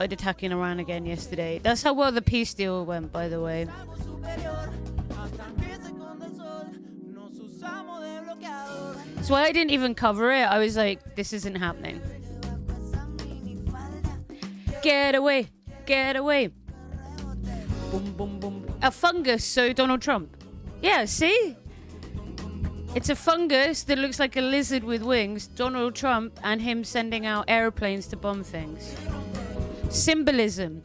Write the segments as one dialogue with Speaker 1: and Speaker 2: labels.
Speaker 1: started attacking Iran again yesterday. That's how well the peace deal went, by the way. That's why I didn't even cover it. I was like, this isn't happening. Get away. Get away. Boom, boom, boom. A fungus, so Donald Trump. Yeah, see? It's a fungus that looks like a lizard with wings. Donald Trump and him sending out airplanes to bomb things. Symbolism.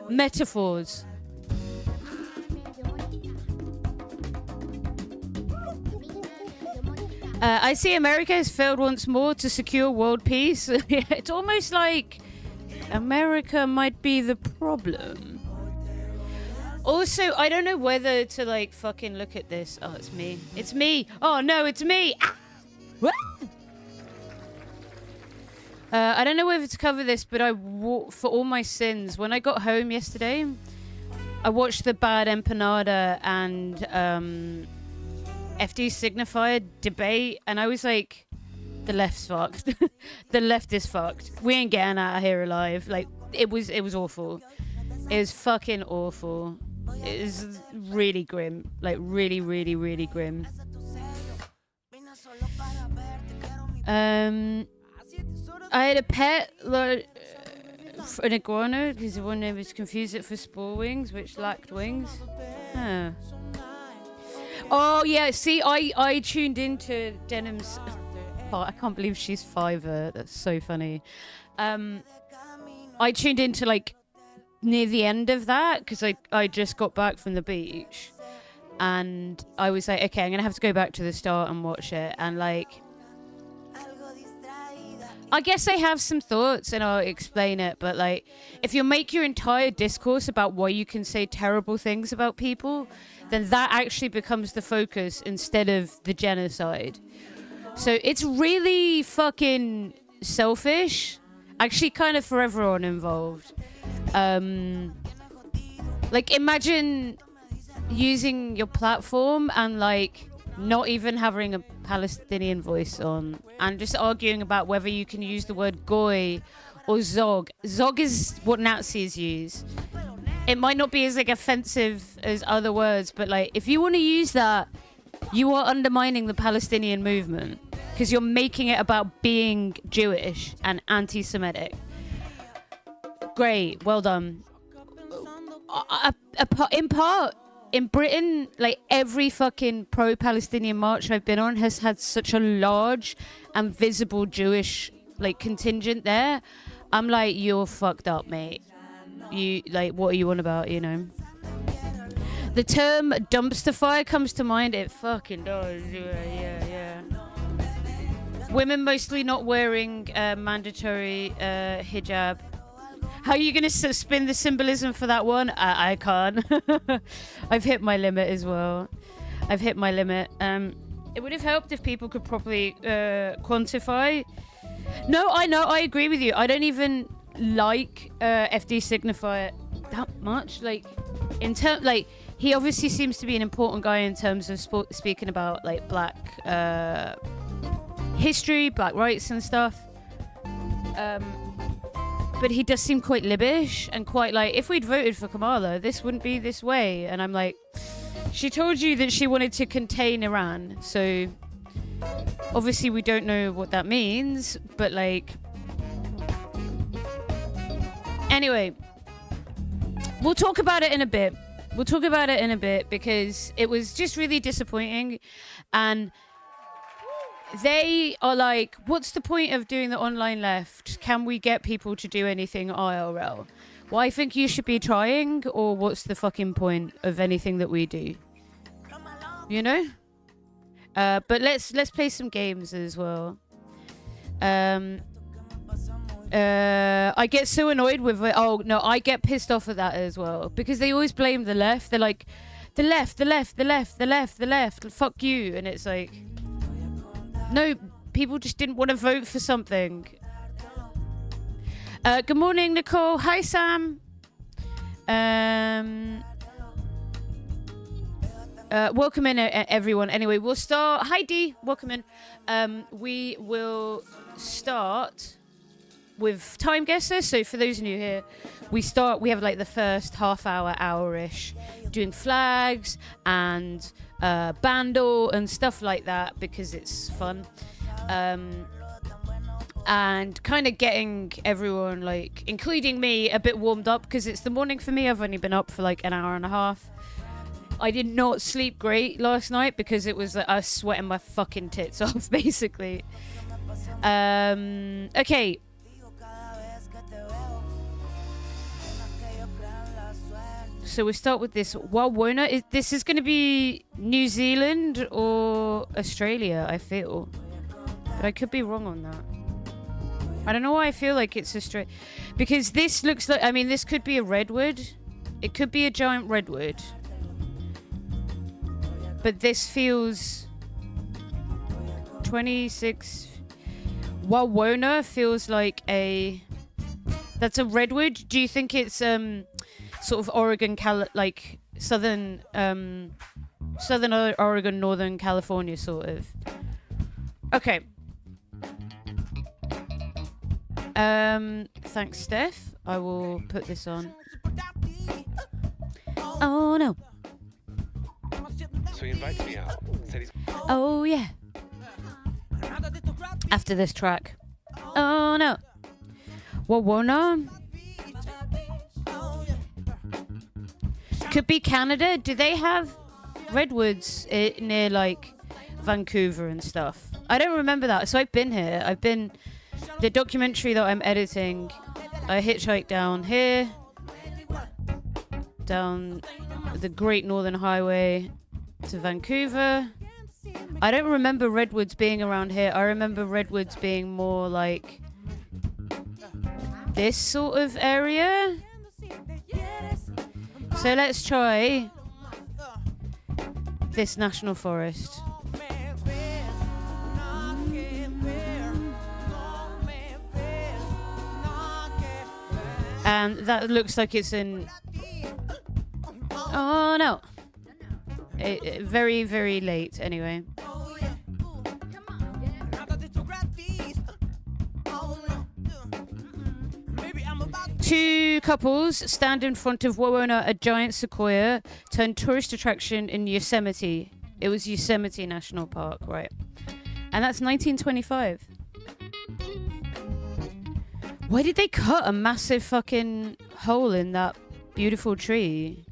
Speaker 1: Metaphors. I see America has failed once more to secure world peace. It's almost like America might be the problem. Also, I don't know whether to like fucking look at this. Oh, it's me. It's me. Oh no, it's me. Ah! I don't know whether to cover this, but for all my sins, when I got home yesterday, I watched the Bad Empanada and FD Signifier debate, and I was like, the left's fucked. The left is fucked. We ain't getting out of here alive. Like, it was awful. It was fucking awful. It was really grim. Like, really, really, really grim. I had a pet, like, an iguana, because one name was confused it for spore wings, which lacked wings. Huh. Oh, yeah, see, I tuned into Denham's... Oh, I can't believe she's 5. That's so funny. I tuned into, like, near the end of that, because I just got back from the beach. And I was like, okay, I'm going to have to go back to the start and watch it. And, like... I guess I have some thoughts and I'll explain it, but like, if you make your entire discourse about why you can say terrible things about people, then that actually becomes the focus instead of the genocide. So it's really fucking selfish, actually kind of for everyone involved. Like, imagine using your platform and like not even having a Palestinian voice on and just arguing about whether you can use the word goy or zog. Zog is what Nazis use. It might not be as like offensive as other words, but like if you want to use that, you are undermining the Palestinian movement because you're making it about being Jewish and anti-Semitic. Great, well done. In part, in Britain, like every fucking pro-Palestinian march I've been on has had such a large and visible Jewish like contingent there. I'm like, you're fucked up, mate. You like, what are you on about? You know. The term dumpster fire comes to mind. It fucking does. Yeah. Women mostly not wearing mandatory hijab. How are you going to spin the symbolism for that one? I can't. I've hit my limit as well. I've hit my limit. It would have helped if people could properly quantify. No, I know. I agree with you. I don't even like FD Signifier that much. Like, like he obviously seems to be an important guy in terms of speaking about like black history, black rights and stuff. But he does seem quite libbish and quite like, if we'd voted for Kamala, this wouldn't be this way. And I'm like, she told you that she wanted to contain Iran. So obviously we don't know what that means, but like, anyway, we'll talk about it in a bit. We'll talk about it in a bit because it was just really disappointing. And they are like, what's the point of doing the online left? Can we get people to do anything IRL? Well, I think you should be trying, or what's the fucking point of anything that we do? You know? But let's play some games as well. I get so annoyed with it. Oh, no, I get pissed off at that as well. Because they always blame the left. They're like, the left. Fuck you. And it's like... No, people just didn't want to vote for something. Good morning, Nicole. Hi, Sam. Welcome in, everyone. Anyway, we'll start. Hi, Dee. Welcome in. We will start with time guesser. So for those new here, we have like the first half hour, hour-ish, doing flags and bandle and stuff like that because it's fun. And kind of getting everyone, like, including me, a bit warmed up because it's the morning for me. I've only been up for like an hour and a half. I did not sleep great last night because it was I was sweating my fucking tits off, basically. Okay. So we start with this. Wawona. This is going to be New Zealand or Australia, I feel. But I could be wrong on that. I don't know why I feel like it's Australia. Because this looks like... I mean, this could be a redwood. It could be a giant redwood. But this feels... 26... Wawona feels like a... That's a redwood. Do you think it's sort of Oregon, like southern Oregon, northern California sort of? Okay. Thanks, Steph. I will put this on. Oh no.
Speaker 2: So he invites me out. Said he's...
Speaker 1: Oh yeah. After this track. Oh no. Wawona. Could be Canada. Do they have redwoods near like Vancouver and stuff? I don't remember that. So I've been here. The documentary that I'm editing, I hitchhiked down here, down the Great Northern Highway to Vancouver. I don't remember redwoods being around here. I remember redwoods being more like this sort of area. So let's try this national forest. And that looks like it's in... Oh no. Very, very late anyway. Two couples stand in front of Wawona, a giant sequoia, turned tourist attraction in Yosemite. It was Yosemite National Park, right? And that's 1925. Why did they cut a massive fucking hole in that beautiful tree?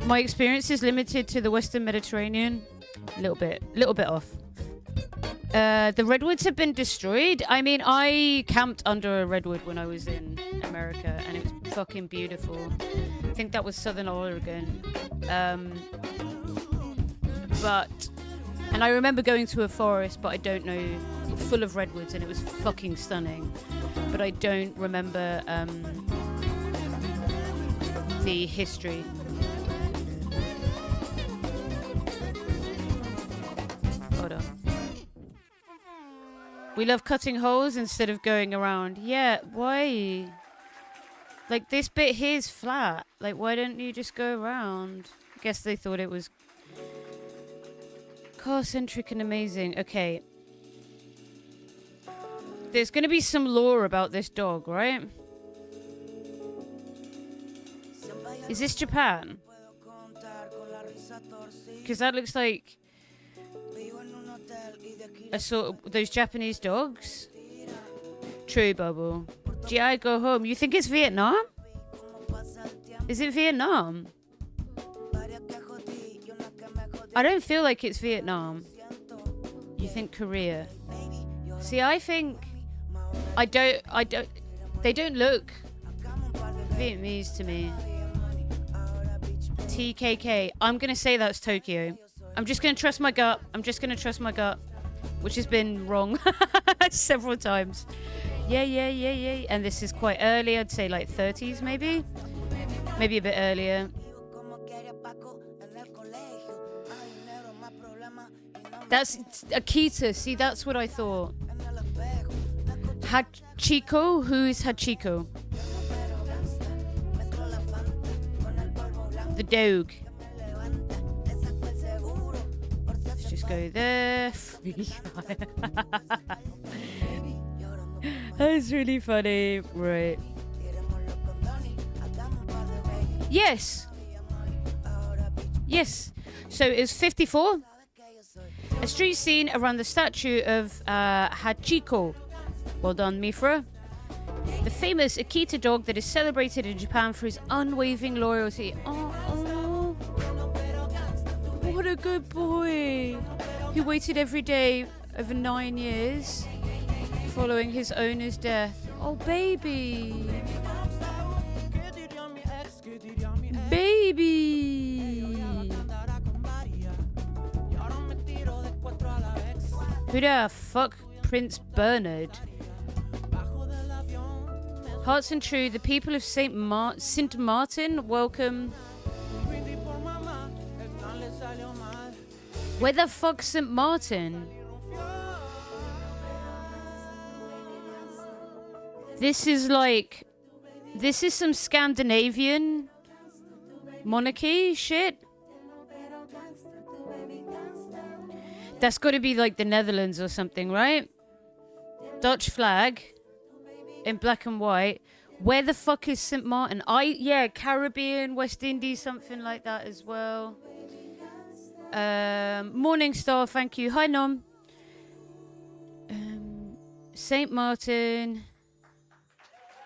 Speaker 1: My experience is limited to the Western Mediterranean. A little bit off. The redwoods have been destroyed. I mean, I camped under a redwood when I was in America, and it was fucking beautiful. I think that was Southern Oregon. And I remember going to a forest, but I don't know, full of redwoods, and it was fucking stunning. But I don't remember the history. Hold on. We love cutting holes instead of going around. Yeah, why? Like, this bit here's flat. Like, why don't you just go around? I guess they thought it was car-centric and amazing. Okay. There's going to be some lore about this dog, right? Is this Japan? Because that looks like a sort of those Japanese dogs. True, Bubble. GI go home. You think it's Vietnam? Is it Vietnam? I don't feel like it's Vietnam. You think Korea? See, I think I don't they don't look Vietnamese to me. TKK. I'm gonna say that's Tokyo. I'm just gonna trust my gut. Which has been wrong several times. Yeah. And this is quite early. I'd say like 30s maybe. Maybe a bit earlier. That's Akita. See, that's what I thought. Hachiko? Who is Hachiko? The dog. Let's just go there. That's really funny. Right. Yes. Yes. So it was 54. A street scene around the statue of Hachiko. Well done, Mifra. The famous Akita dog that is celebrated in Japan for his unwavering loyalty. Oh, what a good boy. He waited every day over 9 years following his owner's death. Oh, baby. Baby. Who the fuck Prince Bernard? Hearts and True, the people of Saint Martin welcome. Where the fuck's St. Martin? This is some Scandinavian monarchy shit. That's got to be like the Netherlands or something, right? Dutch flag in black and white. Where the fuck is St. Martin? Yeah, Caribbean, West Indies, something like that as well. Morning Star, thank you. Hi, Nom. St. Martin.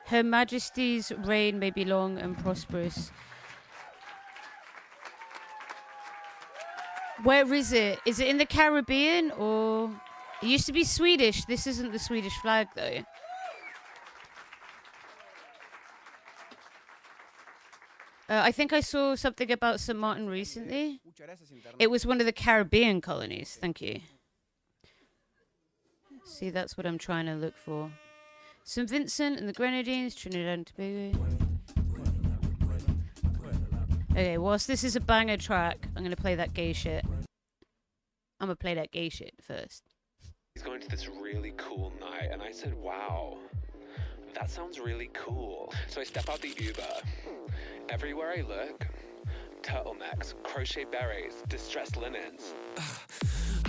Speaker 1: Her Majesty's reign may be long and prosperous. Where is it? Is it in the Caribbean or... It used to be Swedish. This isn't the Swedish flag, though. I think I saw something about St. Martin recently. It was one of the Caribbean colonies. Thank you. See, that's what I'm trying to look for. St. Vincent and the Grenadines, Trinidad and Tobago. Okay, whilst this is a banger track, I'm going to play that gay shit. I'm going to play that gay shit first.
Speaker 2: He's going to this really cool night, and I said, wow, that sounds really cool. So I step out the Uber. Everywhere I look, turtlenecks, crochet berets, distressed linens.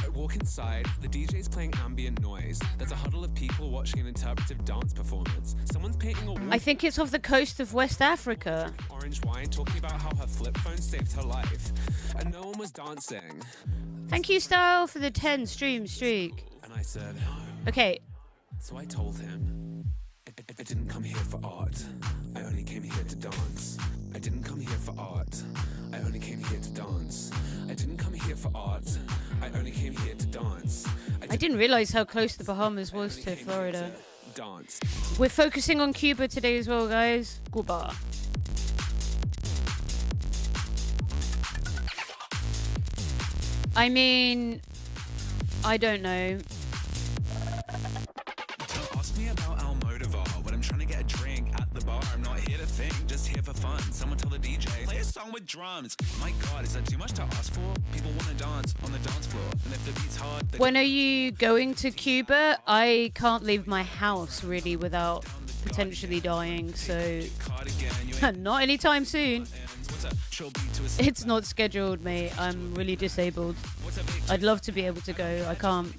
Speaker 3: I walk inside, the DJ's playing ambient noise. There's a huddle of people watching an interpretive dance performance. Someone's painting a wall.
Speaker 1: I think it's off the coast of West Africa.
Speaker 3: Orange wine, talking about how her flip phone saved her life. And no one was dancing.
Speaker 1: Thank you, Style, for the 10 stream streak.
Speaker 3: And I said, no.
Speaker 1: Okay.
Speaker 3: So I told him, I didn't come here for art. I only came here to dance. I didn't come here for art. I only came here to dance. I didn't come here for art. I only came here to dance.
Speaker 1: I didn't realize how close the Bahamas was to Florida.
Speaker 3: Dance.
Speaker 1: We're focusing on Cuba today as well, guys. Cuba. I mean, I don't know.
Speaker 3: Don't ask me about Almodovar when I'm trying to get a drink at the bar. I'm not here to think, just here for fun. Someone tell the DJ, play a song with drums. My God, is that too much to ask for? People want to dance on the dance floor, and if the beat's hard...
Speaker 1: When are you going to Cuba? I can't leave my house, really, without potentially dying, so... Not anytime soon. It's not scheduled, mate. I'm really disabled. I'd love to be able to go. I can't.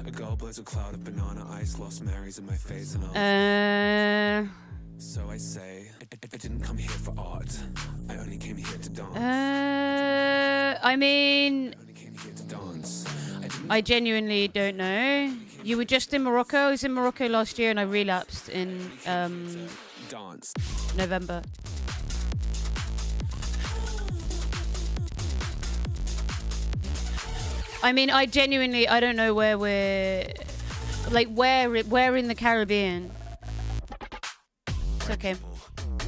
Speaker 3: A girl blows a cloud of banana ice, lost Marys in my face and so I say, I didn't come here for art. I only came here to dance.
Speaker 1: I mean, I genuinely don't know. You were just in Morocco. I was in Morocco last year and I relapsed in November. I mean, I don't know where we're... Like, where in the Caribbean? It's okay.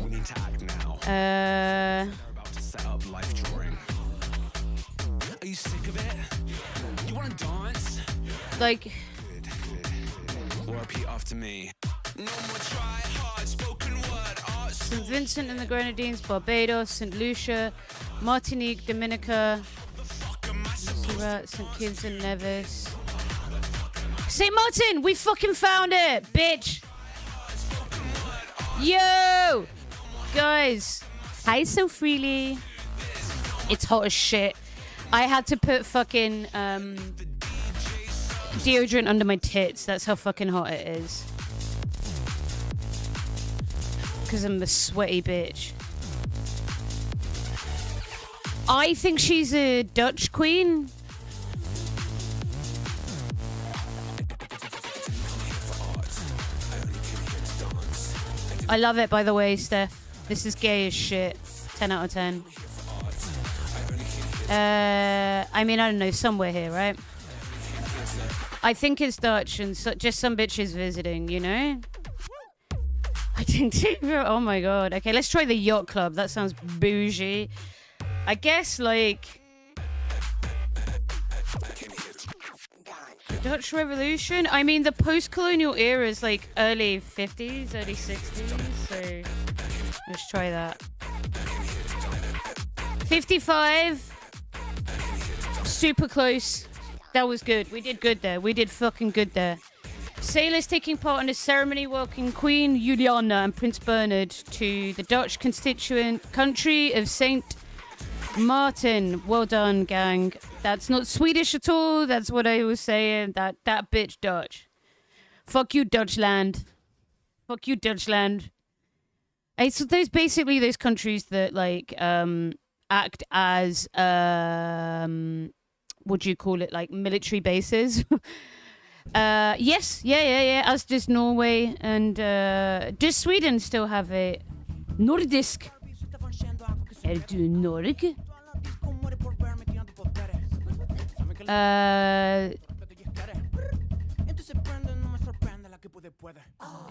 Speaker 3: We need to act now. We're about to set up life drawing. Are you sick of it? You want to dance?
Speaker 1: Like...
Speaker 3: Or repeat after me. No more try hard, spoken word, art.
Speaker 1: St. Vincent and the Grenadines, Barbados, St. Lucia, Martinique, Dominica... St. Kitts and Nevis. St. Martin, we fucking found it, bitch. Yo, guys. Hi, so freely. It's hot as shit. I had to put fucking deodorant under my tits. That's how fucking hot it is. Because I'm a sweaty bitch. I think she's a Dutch queen. I love it, by the way, Steph. This is gay as shit. 10 out of 10. I mean, I don't know, somewhere here, right? I think it's Dutch and just some bitches visiting, you know? I didn't even... Oh my god. Okay, let's try the yacht club. That sounds bougie. I guess, like... Dutch Revolution? I mean, the post-colonial era is like early 50s, early 60s, so... Let's try that. 55. Super close. That was good. We did good there. We did fucking good there. Sailors taking part in a ceremony welcoming Queen Juliana and Prince Bernard to the Dutch constituent country of Saint Martin. Well done, gang. That's not Swedish at all. That's what I was saying. That bitch Dutch. Fuck you, Dutchland. Fuck you, Dutchland. It's those basically those countries that like act as what do you call it, like military bases. Yes, yeah. As does Norway and does Sweden still have a nordisk? Du Norge? Is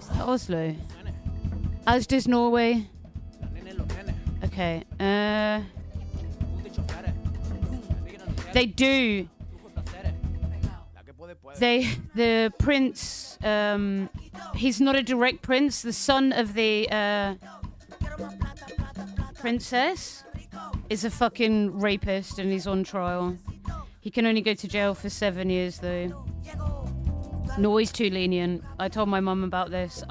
Speaker 1: that Oslo? As does Norway. Okay. They do. The prince, he's not a direct prince. The son of the princess is a fucking rapist and he's on trial. He can only go to jail for 7 years though. Norway's too lenient. I told my mum about this.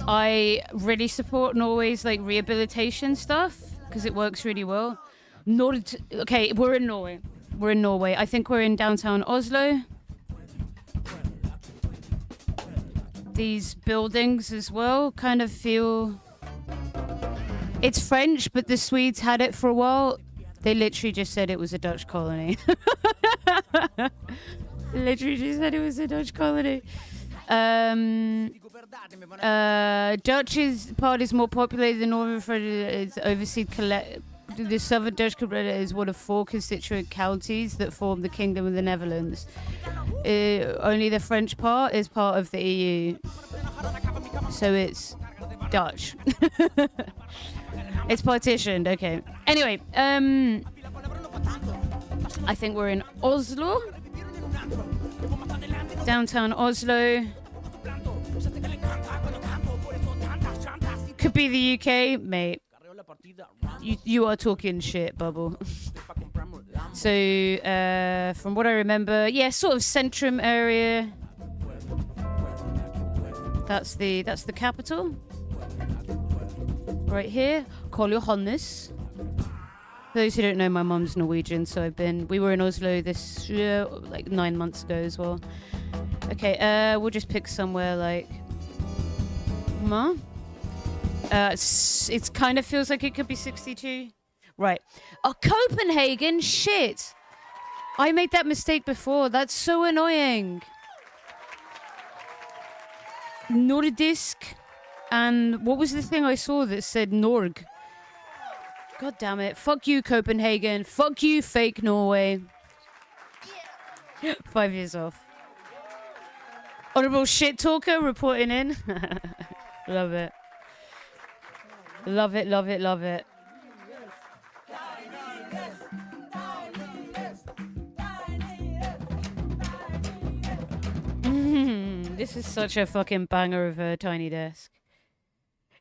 Speaker 1: I really support Norway's like rehabilitation stuff because it works really well. Okay, we're in Norway. I think we're in downtown Oslo. These buildings as well kind of feel... It's French, but the Swedes had it for a while. They literally just said it was a Dutch colony. Literally just said it was a Dutch colony. Dutch's part is more populated than Northern French. It's overseen the Southern Dutch is one of 4 constituent counties that form the Kingdom of the Netherlands. Only the French part is part of the EU. So it's Dutch. It's partitioned, okay. Anyway, I think we're in Oslo. Downtown Oslo. Could be the UK, mate. You are talking shit, Bubble. So, from what I remember, yeah, sort of Centrum area. That's the capital. Right here, Karl Johannes. For those who don't know, my mum's Norwegian, so we were in Oslo this year, like 9 months ago as well. Okay, we'll just pick somewhere like... it kind of feels like it could be 62. Right. Oh, Copenhagen? Shit. I made that mistake before. That's so annoying. Nordisk. And what was the thing I saw that said Norg? God damn it. Fuck you, Copenhagen. Fuck you, fake Norway. 5 years off. Honorable shit talker reporting in. Love it. Love it, love it, love it. This is such a fucking banger of a Tiny Desk.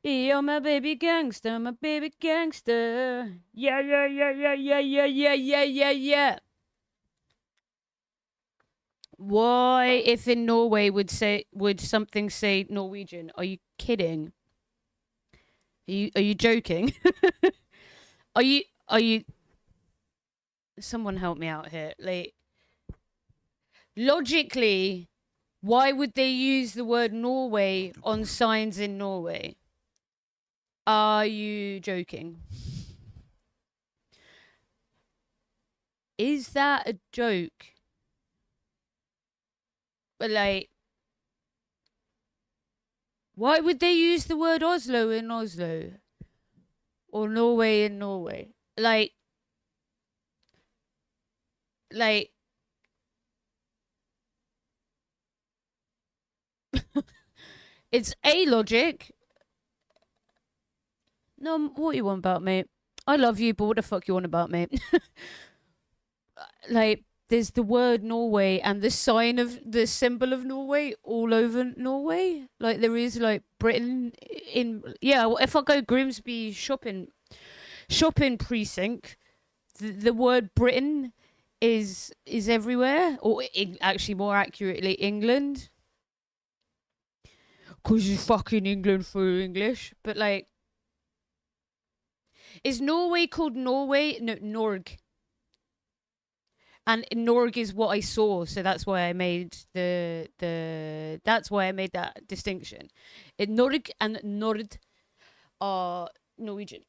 Speaker 1: You're my baby gangster, my baby gangster. Yeah, yeah, yeah, yeah, yeah, yeah, yeah, yeah, yeah, yeah. Why, if in Norway would something say Norwegian? Are you kidding? Are you joking? Are you? Someone help me out here. Like, logically, why would they use the word Norway on signs in Norway? Are you joking? Is that a joke? But like, why would they use the word Oslo in Oslo? Or Norway in Norway? Like, it's a logic. No, what you want about, mate? I love you, but what the fuck you want about, mate? Like, there's the word Norway and the sign of the symbol of Norway all over Norway. Like, there is like Britain in, yeah. If I go Grimsby shopping precinct, the word Britain is everywhere, or actually more accurately England, because it's fucking England for English. But like, is Norway called Norway? No, Norg. And Norg is what I saw, so that's why I made that's why I made that distinction. Norg and Nord are Norwegian.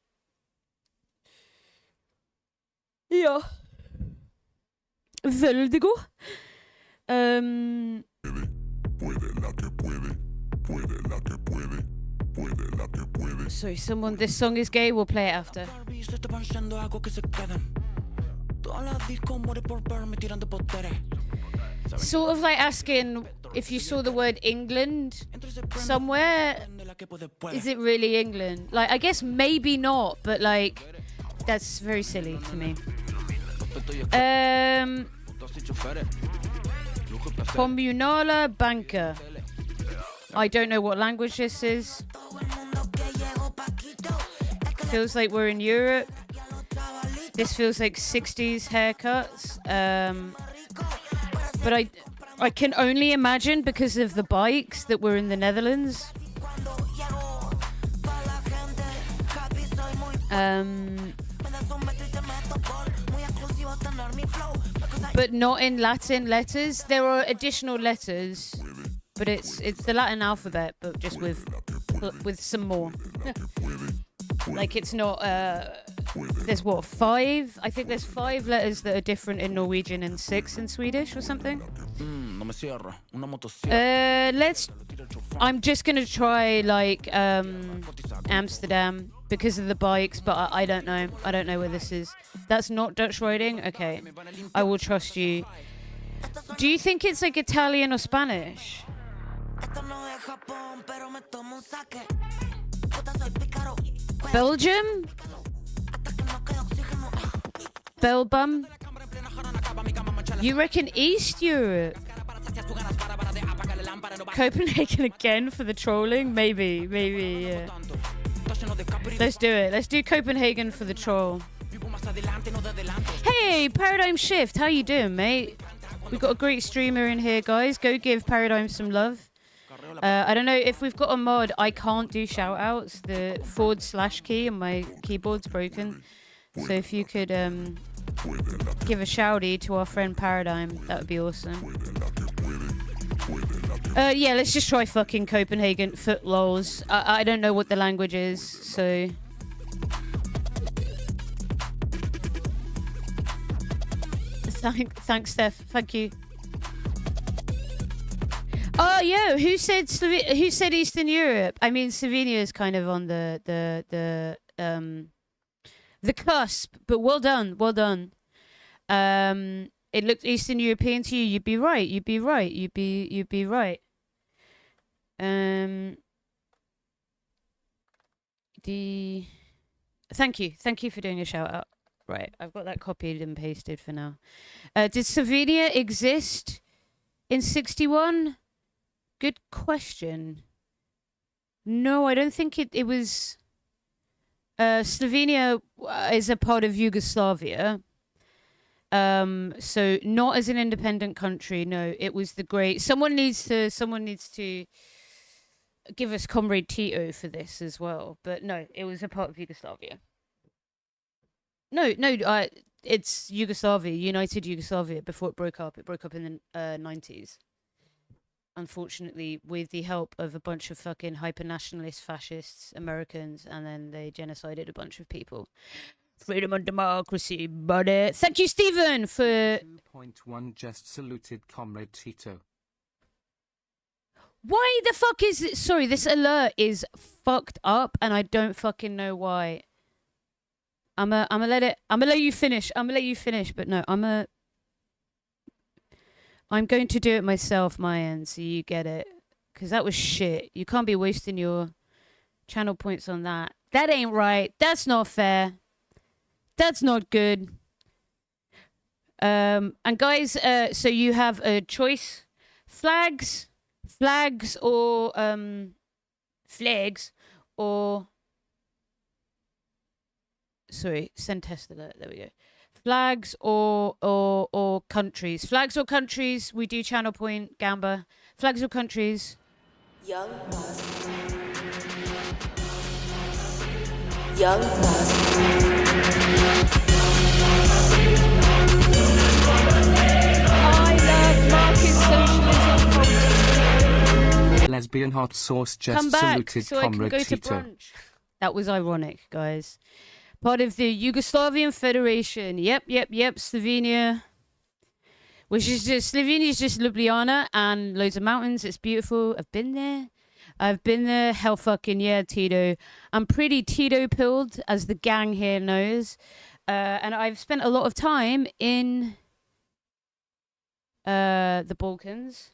Speaker 1: Ja. Veldig god. So someone, this song is gay, we'll play it after. Sort of like asking if you saw the word England somewhere, is it really England? Like, I guess maybe not, but like, that's very silly to me. Kommunala banker. I don't know what language this is. Feels like we're in Europe. This feels like 60s haircuts. But I can only imagine because of the bikes that we're in the Netherlands. But not in Latin letters. There are additional letters, but it's the Latin alphabet, but just with some more. Like, it's not. There's what, 5? I think there's 5 letters that are different in Norwegian and 6 in Swedish or something. I'm just gonna try like Amsterdam because of the bikes, but I don't know. I don't know where this is. That's not Dutch writing? Okay. I will trust you. Do you think it's like Italian or Spanish? Belgium? Belbum? You reckon East Europe? Copenhagen again for the trolling? Maybe, yeah. Let's do it. Let's do Copenhagen for the troll. Hey, Paradigm Shift, how you doing, mate? We've got a great streamer in here, guys. Go give Paradigm some love. I don't know if we've got a mod. I can't do shout outs. The / key on my keyboard's broken. So if you could give a shouty to our friend Paradigm, that would be awesome. Yeah, let's just try fucking Copenhagen for lols. I don't know what the language is, so... Thanks, Steph. Thank you. Oh, yo, who said Eastern Europe? I mean, Slovenia is kind of on the cusp, but well done. It looked Eastern European to you. You'd be right. You'd be right. Thank you for doing a shout out. Right, I've got that copied and pasted for now. Did Slovenia exist in 61? Good question. No, I don't think it was. Slovenia is a part of Yugoslavia. So not as an independent country. No, it was the great. Someone needs to give us Comrade Tito for this as well. But no, it was a part of Yugoslavia. No. it's Yugoslavia, United Yugoslavia, before it broke up. It broke up in the 90s. Unfortunately, with the help of a bunch of fucking hyper-nationalist fascists, Americans, and then they genocided a bunch of people. Freedom and democracy, buddy. Thank you, Stephen, for...
Speaker 4: 2.1 just saluted Comrade Tito.
Speaker 1: Why the fuck is it? Sorry, this alert is fucked up, and I don't fucking know why. I'm gonna let you finish. But no, I'm going to do it myself, my end, so you get it. Because that was shit. You can't be wasting your channel points on that. That ain't right. That's not fair. That's not good. And guys, so you have a choice. Flags or flags or... Sorry, send test alert. There we go. Flags or countries. Flags or countries. We do channel point, Gamba. Flags or countries.
Speaker 5: Young
Speaker 1: I love market socialism.
Speaker 4: Lesbian hot sauce just
Speaker 1: Come back
Speaker 4: saluted
Speaker 1: so I can
Speaker 4: Comrade
Speaker 1: go to
Speaker 4: Tito.
Speaker 1: brunch. That was ironic, guys. Part of the Yugoslavian Federation. Yep. Slovenia. Slovenia is just Ljubljana and loads of mountains. It's beautiful. I've been there. Hell fucking yeah, Tito. I'm pretty Tito-pilled, as the gang here knows. And I've spent a lot of time in the Balkans.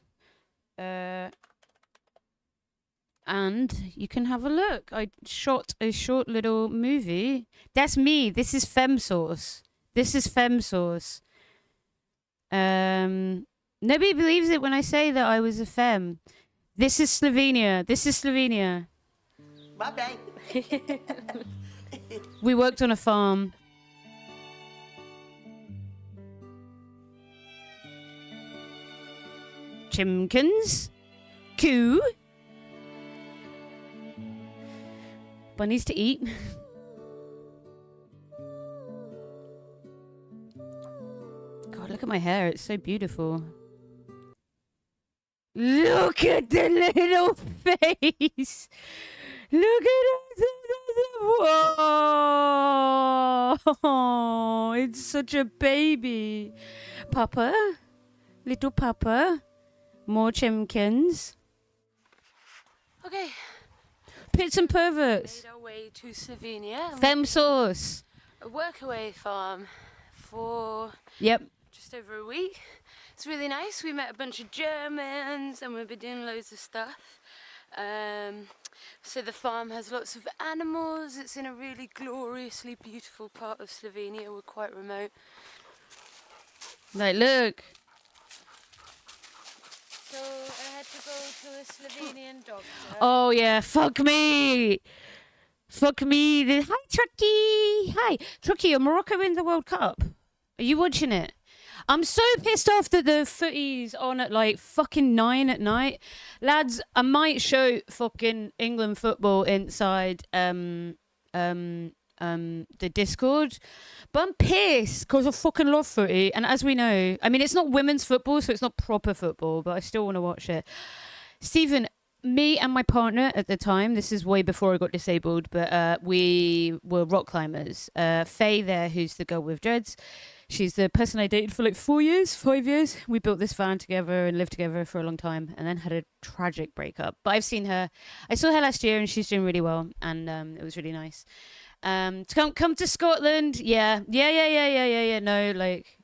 Speaker 1: And you can have a look. I shot a short little movie. That's me. This is FemSauce. Nobody believes it when I say that I was a femme. This is Slovenia.
Speaker 5: Bye-bye.
Speaker 1: We worked on a farm. Chimkins. Coo. Bunnies to eat. God, look at my hair. It's so beautiful. Look at the little face. Look at it. Whoa. It's such a baby. Papa. Little Papa. More chimkins.
Speaker 6: Okay.
Speaker 1: Pits and perverts.
Speaker 6: Made our way to Slovenia.
Speaker 1: FemSauce.
Speaker 6: A workaway farm for
Speaker 1: Yep.
Speaker 6: just over a week. It's really nice. We met a bunch of Germans and we've been doing loads of stuff. So the farm has lots of animals. It's in a really gloriously beautiful part of Slovenia. We're quite remote.
Speaker 1: Like, look.
Speaker 6: So I had to go to a Slovenian doctor.
Speaker 1: Oh, yeah. Fuck me. Hi, Trucky. Hi. Trucky, are Morocco in the World Cup? Are you watching it? I'm so pissed off that the footy's on at like fucking 9 at night. Lads, I might show fucking England football inside the Discord, but I'm pissed because I fucking love footy. And as we know, I mean, it's not women's football, so it's not proper football, but I still want to watch it. Stephen, me and my partner at the time, this is way before I got disabled, but we were rock climbers. Faye there, who's the girl with dreads, she's the person I dated for like 5 years. We built this van together and lived together for a long time and then had a tragic breakup. But I saw her last year and she's doing really well, and it was really nice. To come to Scotland, yeah. No, like,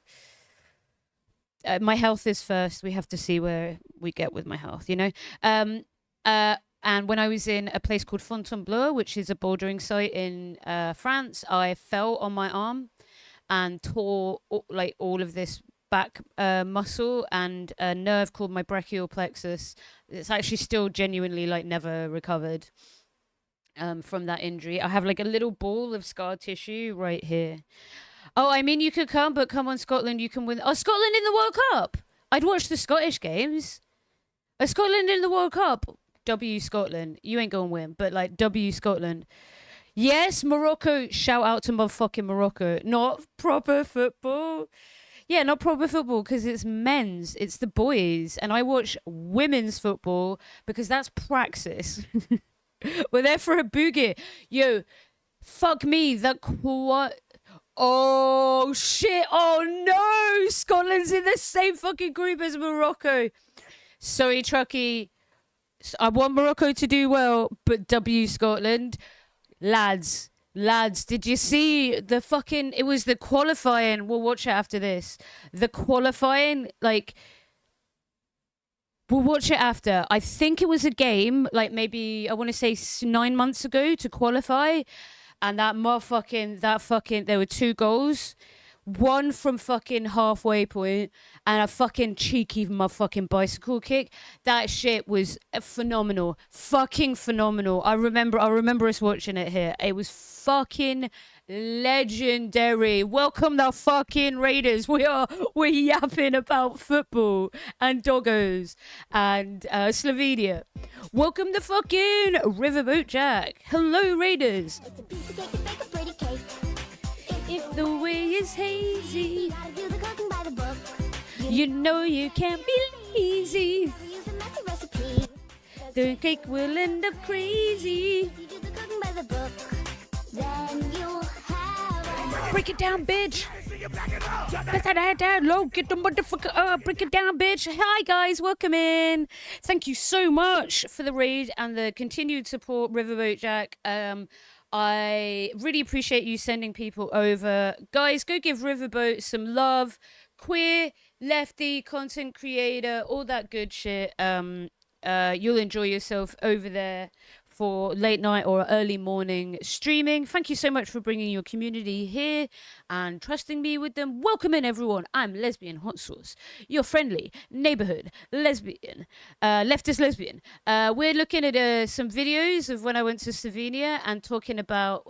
Speaker 1: my health is first. We have to see where we get with my health, you know. And when I was in a place called Fontainebleau, which is a bouldering site in France, I fell on my arm and tore like all of this back muscle and a nerve called my brachial plexus. It's actually still genuinely like never recovered from that injury. I have like a little ball of scar tissue right here. Oh, I mean, you could come, but come on, Scotland, you can win. Oh, Scotland in the World Cup. I'd watch the Scottish games. Scotland in the World Cup. W Scotland. You ain't gonna win, but like W Scotland. Yes, Morocco. Shout out to motherfucking Morocco. Not proper football. Yeah, not proper football because it's men's. It's the boys. And I watch women's football because that's praxis. We're there for a boogie. Yo, fuck me. Oh, shit. Oh, no. Scotland's in the same fucking group as Morocco. Sorry, Truckee. I want Morocco to do well, but W Scotland. Lads, did you see the fucking... It was the qualifying. We'll watch it after this. The qualifying, like... We'll watch it after. I think it was a game, like maybe, I want to say 9 months ago to qualify. And that there were 2 goals. One from fucking halfway point and a fucking cheeky motherfucking bicycle kick. That shit was phenomenal. Fucking phenomenal. I remember us watching it here. It was fucking legendary. Welcome the fucking Raiders. We're yapping about football and doggos and Slovenia. Welcome the fucking Riverboat Jack. Hello, Raiders.
Speaker 7: It's a piece of cake to bake a pretty cake.
Speaker 1: If the way is hazy,
Speaker 7: You gotta do the cooking by the book.
Speaker 1: you know you can't be lazy.
Speaker 7: We use a messy recipe.
Speaker 1: The cake will end up crazy.
Speaker 7: If you do the cooking by the book, then you'll have
Speaker 1: Break it down, bitch. Low, get the motherfucker. Break it down, bitch. Hi, guys. Welcome in. Thank you so much for the raid and the continued support, Riverboat Jack. I really appreciate you sending people over. Guys, go give Riverboat some love. Queer, lefty, content creator, all that good shit. You'll enjoy yourself over there for late night or early morning streaming. Thank you so much for bringing your community here and trusting me with them. Welcome in, everyone. I'm Lesbian Hot Sauce, your friendly neighborhood lesbian, leftist lesbian. We're looking at some videos of when I went to Slovenia and talking about...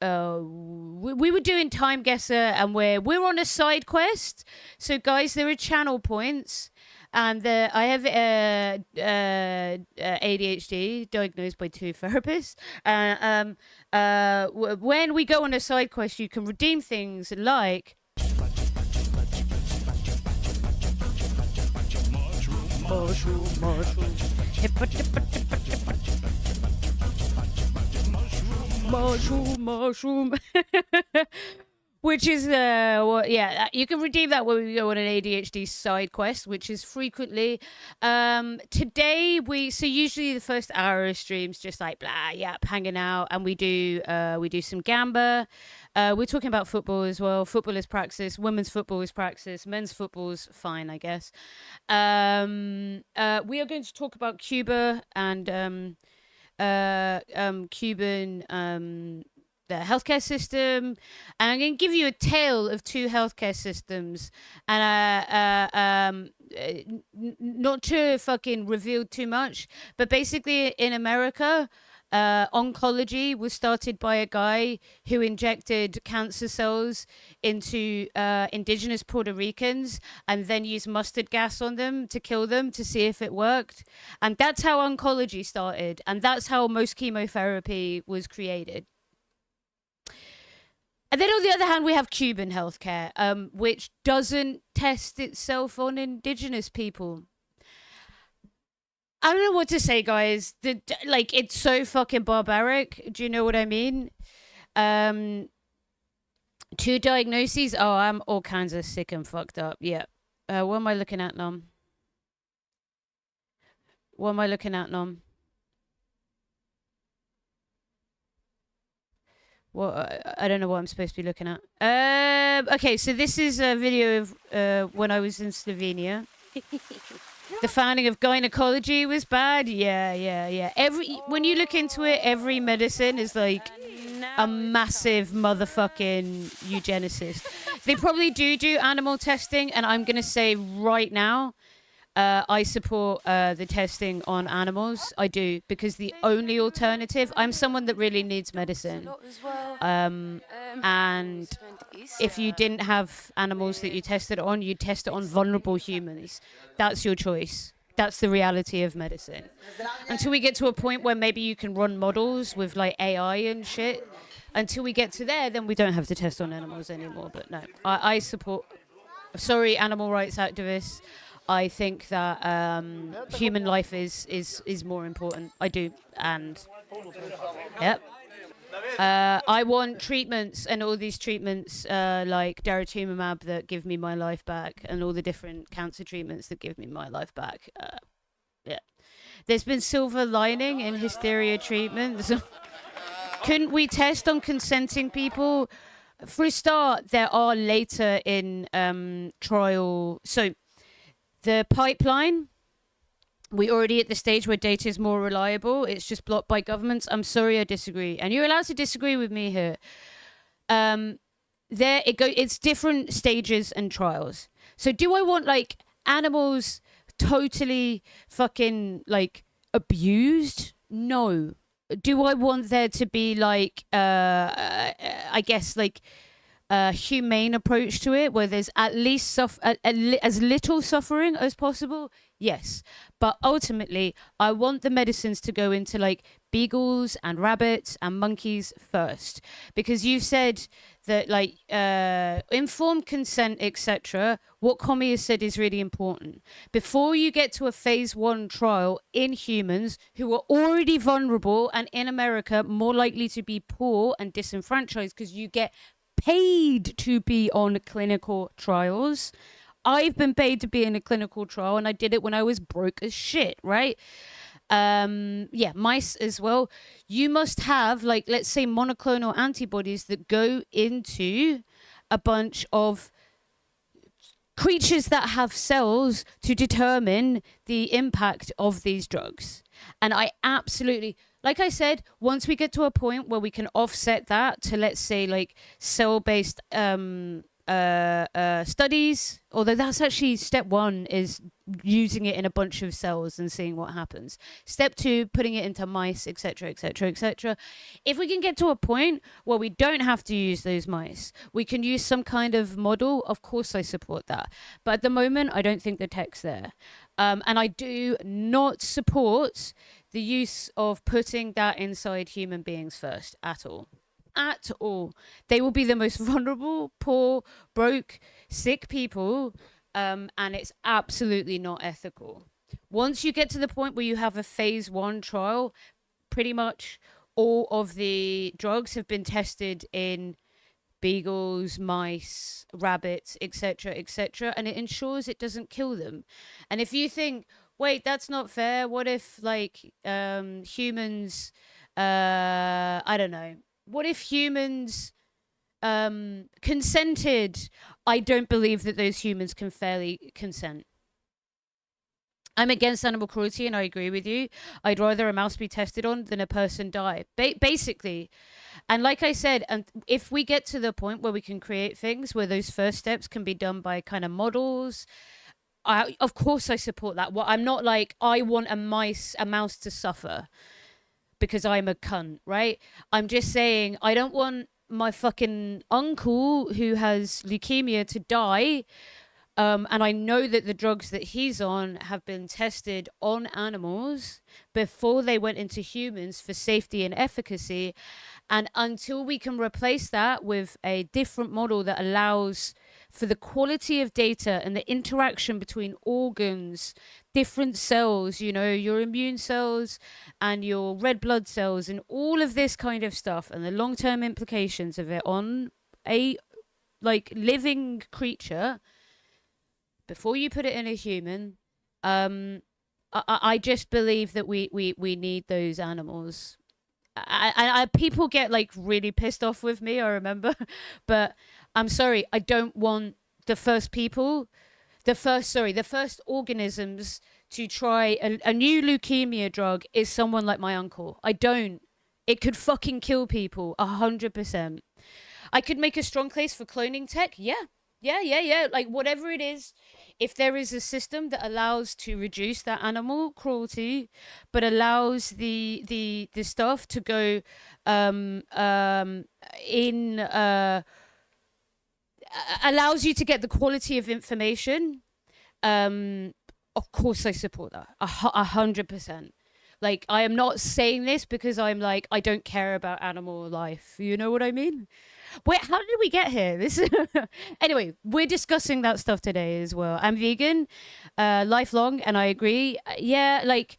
Speaker 1: we were doing Time Guesser and we're on a side quest. So, guys, there are channel points. And I have ADHD, diagnosed by 2 therapists. When we go on a side quest, you can redeem things like... Mushroom. Which is, you can redeem that when we go on an ADHD side quest, which is frequently. Today, so usually the first hour of streams just like blah, yap, hanging out, and we do some gamba. We're talking about football as well. Football is praxis. Women's football is praxis. Men's football is fine, I guess. We are going to talk about Cuba and Cuban. The healthcare system, and I'm going to give you a tale of 2 healthcare systems, and not to fucking reveal too much, but basically in America, oncology was started by a guy who injected cancer cells into indigenous Puerto Ricans and then used mustard gas on them to kill them to see if it worked. And that's how oncology started, and that's how most chemotherapy was created. And then on the other hand, we have Cuban healthcare, which doesn't test itself on indigenous people. I don't know what to say, guys. It's so fucking barbaric. Do you know what I mean? 2 diagnoses. Oh, I'm all kinds of sick and fucked up. Yeah. What am I looking at, Nom? Well, I don't know what I'm supposed to be looking at. Okay, so this is a video of when I was in Slovenia. The founding of gynecology was bad. Yeah. When you look into it, every medicine is like a massive motherfucking eugenicist. They probably do animal testing, and I'm going to say right now, I support the testing on animals. I do, because the only alternative... I'm someone that really needs medicine. And if you didn't have animals that you tested on, you'd test it on vulnerable humans. That's your choice. that's the reality of medicine. Until we get to a point where maybe you can run models with like AI and shit. Until we get to there, then we don't have to test on animals anymore. But no, I support. Sorry, animal rights activists. I think that human life is more important. I do, and yep. I want treatments and all these treatments like daratumumab that give me my life back, and all the different cancer treatments that give me my life back. Yeah, there's been silver lining in hysteria treatments. Couldn't we test on consenting people? For a start, there are later in trial. So the pipeline, we already at the stage where data is more reliable. It's just blocked by governments. I'm sorry, I disagree, and you're allowed to disagree with me here. It's different stages and trials. So do I want like animals totally fucking like abused? No. Do I want there to be like I guess like a humane approach to it where there's at least as little suffering as possible? Yes, but ultimately I want the medicines to go into like beagles and rabbits and monkeys first, because you've said that like informed consent, etc. What Commie has said is really important. Before you get to a phase 1 trial in humans who are already vulnerable and in America more likely to be poor and disenfranchised because you get paid to be on clinical trials. I've been paid to be in a clinical trial, and I did it when I was broke as shit, right? Yeah, mice as well. You must have, like, let's say monoclonal antibodies that go into a bunch of creatures that have cells to determine the impact of these drugs. And I absolutely, like I said, once we get to a point where we can offset that to, let's say, like cell-based studies, although that's actually step 1 is using it in a bunch of cells and seeing what happens. Step 2, putting it into mice, etc., etc., etc. If we can get to a point where we don't have to use those mice, we can use some kind of model, of course I support that. But at the moment, I don't think the tech's there. And I do not support the use of putting that inside human beings first at all. At all. They will be the most vulnerable, poor, broke, sick people, and it's absolutely not ethical. Once you get to the point where you have a phase 1 trial, pretty much all of the drugs have been tested in beagles, mice, rabbits, etc., etc., and it ensures it doesn't kill them. And if you think, wait, that's not fair, what if like humans, I don't know, what if humans consented? I don't believe that those humans can fairly consent. I'm against animal cruelty, and I agree with you. I'd rather a mouse be tested on than a person die, basically. And like I said, and if we get to the point where we can create things where those first steps can be done by kind of models, of course I support that. Well, I'm not like, I want a mouse to suffer because I'm a cunt, right? I'm just saying I don't want my fucking uncle who has leukemia to die. And I know that the drugs that he's on have been tested on animals before they went into humans for safety and efficacy. And until we can replace that with a different model that allows for the quality of data and the interaction between organs, different cells, you know, your immune cells and your red blood cells and all of this kind of stuff and the long-term implications of it on a like living creature, before you put it in a human, I just believe that we need those animals. People get like really pissed off with me, I remember, but I'm sorry, I don't want the first organisms to try a new leukemia drug is someone like my uncle. I don't. It could fucking kill people 100%. I could make a strong case for cloning tech. Yeah. Like whatever it is, if there is a system that allows to reduce that animal cruelty, but allows the stuff to go allows you to get the quality of information Of course I support that. 100%. Like, I am not saying this because I'm like, I don't care about animal life. You know what I mean? Wait, how did we get here? This Anyway, we're discussing that stuff today as well. I'm vegan, lifelong, and I agree. Yeah, like,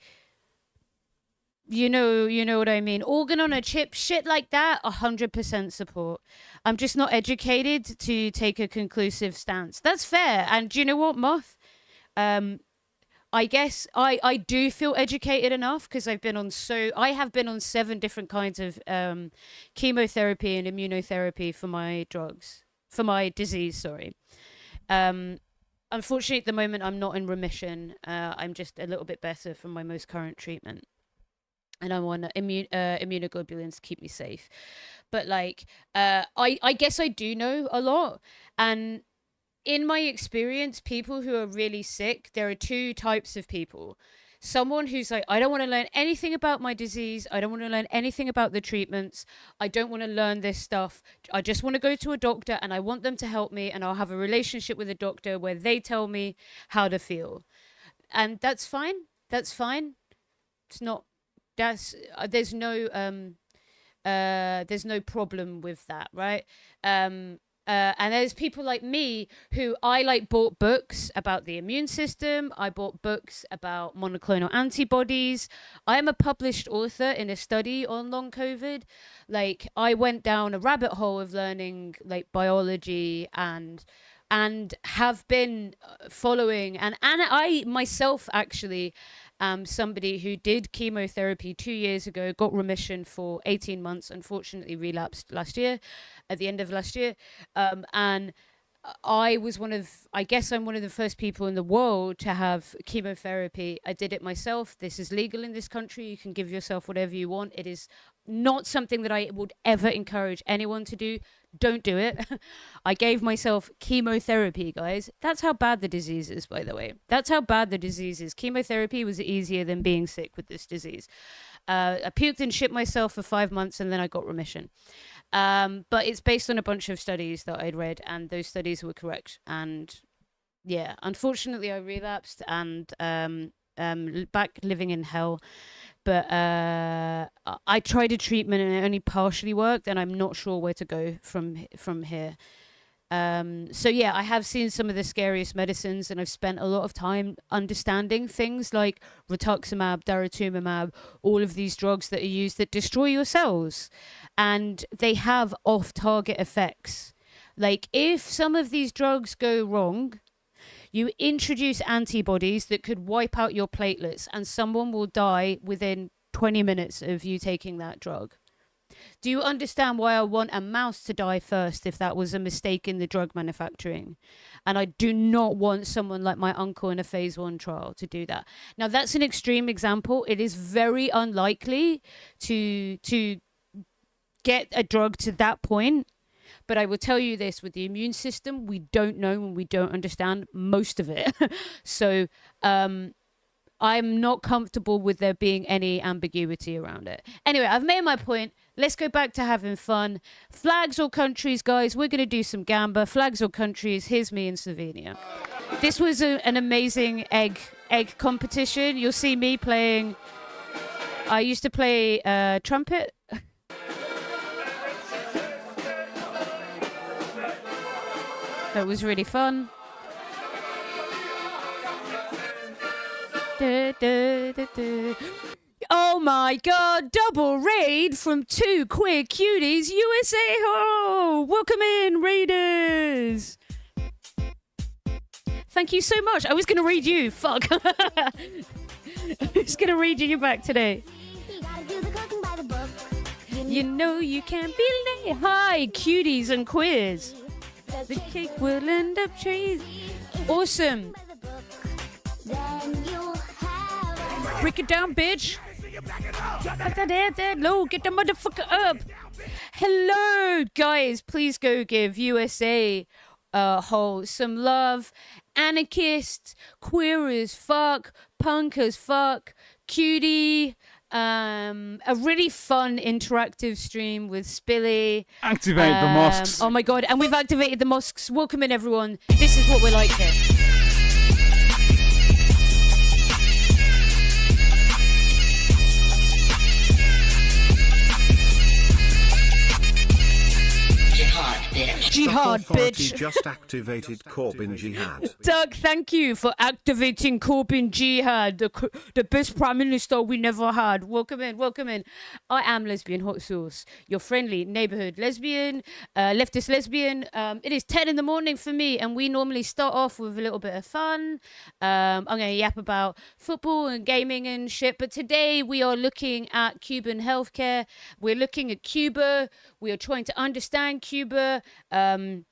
Speaker 1: you know what I mean. Organ on a chip, shit like that, 100% support. I'm just not educated to take a conclusive stance. That's fair. And do you know what, Moth? I guess I do feel educated enough because I have been on 7 different kinds of chemotherapy and immunotherapy for my disease, sorry. Unfortunately, at the moment, I'm not in remission. I'm just a little bit better from my most current treatment. And I'm on immunoglobulins to keep me safe. But like, I guess I do know a lot. And in my experience, people who are really sick, there are 2 types of people. Someone who's like, I don't want to learn anything about my disease. I don't want to learn anything about the treatments. I don't want to learn this stuff. I just want to go to a doctor and I want them to help me, and I'll have a relationship with a doctor where they tell me how to feel. And that's fine. That's fine. It's not, there's no problem with that, right? And there's people like me who bought books about the immune system. I bought books about monoclonal antibodies. I am a published author in a study on long COVID. Like, I went down a rabbit hole of learning like biology and have been following. And I myself actually am somebody who did chemotherapy 2 years ago, got remission for 18 months, unfortunately relapsed at the end of last year. And I'm one of the first people in the world to have chemotherapy. I did it myself. This is legal in this country. You can give yourself whatever you want. It is not something that I would ever encourage anyone to do. Don't do it. I gave myself chemotherapy, guys. That's how bad the disease is, by the way. That's how bad the disease is. Chemotherapy was easier than being sick with this disease. I puked and shit myself for 5 months and then I got remission. But it's based on a bunch of studies that I'd read, and those studies were correct. And yeah, unfortunately I relapsed and back living in hell. But I tried a treatment and it only partially worked, and I'm not sure where to go from here. So yeah, I have seen some of the scariest medicines, and I've spent a lot of time understanding things like rituximab, daratumumab, all of these drugs that are used that destroy your cells, and they have off-target effects. Like, if some of these drugs go wrong, you introduce antibodies that could wipe out your platelets, and someone will die within 20 minutes of you taking that drug. Do you understand why I want a mouse to die first if that was a mistake in the drug manufacturing? And I do not want someone like my uncle in a phase 1 trial to do that. Now, that's an extreme example. It is very unlikely to get a drug to that point. But I will tell you this, with the immune system, we don't know and we don't understand most of it. So I'm not comfortable with there being any ambiguity around it. Anyway, I've made my point. Let's go back to having fun. Flags or countries, guys. We're going to do some gamba. Flags or countries. Here's me in Slovenia. This was an amazing egg competition. You'll see me playing. I used to play trumpet. That was really fun. Oh my god, double raid from 2 queer cuties, USA ho! Welcome in, raiders! Thank you so much. I was going to read you, fuck. I was going to read you back today. You know you can't be late. Hi, cuties and queers. The cake will end up cheese. Awesome. Break it down, bitch. Low, get the motherfucker up. Hello, guys. Please go give USA some love. Anarchist, queer as fuck, punk as fuck, cutie. A really fun interactive stream with Spilly.
Speaker 8: Activate the mosques.
Speaker 1: Oh my god, and we've activated the mosques. Welcome in, everyone. This is what we're like here. Jihad,
Speaker 8: Authority
Speaker 1: bitch.
Speaker 8: just activated Corbyn Jihad.
Speaker 1: Doug, thank you for activating Corbyn Jihad, the best prime minister we never had. Welcome in, welcome in. I am lesbian hot sauce, your friendly neighborhood lesbian, leftist lesbian. It is 10 in the morning for me, and we normally start off with a little bit of fun. I'm going to yap about football and gaming and shit, but today we are looking at Cuban healthcare. We're looking at Cuba. We are trying to understand Cuba. And